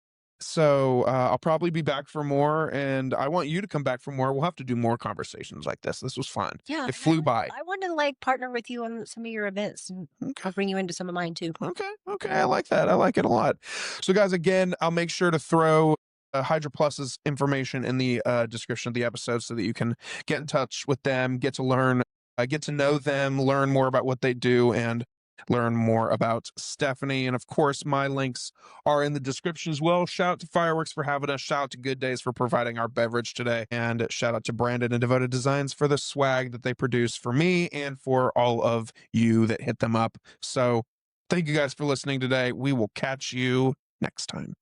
So I'll probably be back for more, and I want you to come back for more. We'll have to do more conversations like this. This was fun. Yeah, it flew by. I want to partner with you on some of your events, and I'll bring you into some of mine too. Okay, I like that. I like it a lot. So, guys, again, I'll make sure to throw Hydra Plus's information in the description of the episode so that you can get in touch with them, get to learn get to know them, learn more about what they do, and learn more about Stefanee. And of course, my links are in the description as well. Shout out to Fireworks for having us. Shout out to Good Days for providing our beverage today. And shout out to Brandon and Devoted Designs for the swag that they produce for me and for all of you that hit them up. So thank you guys for listening today. We will catch you next time.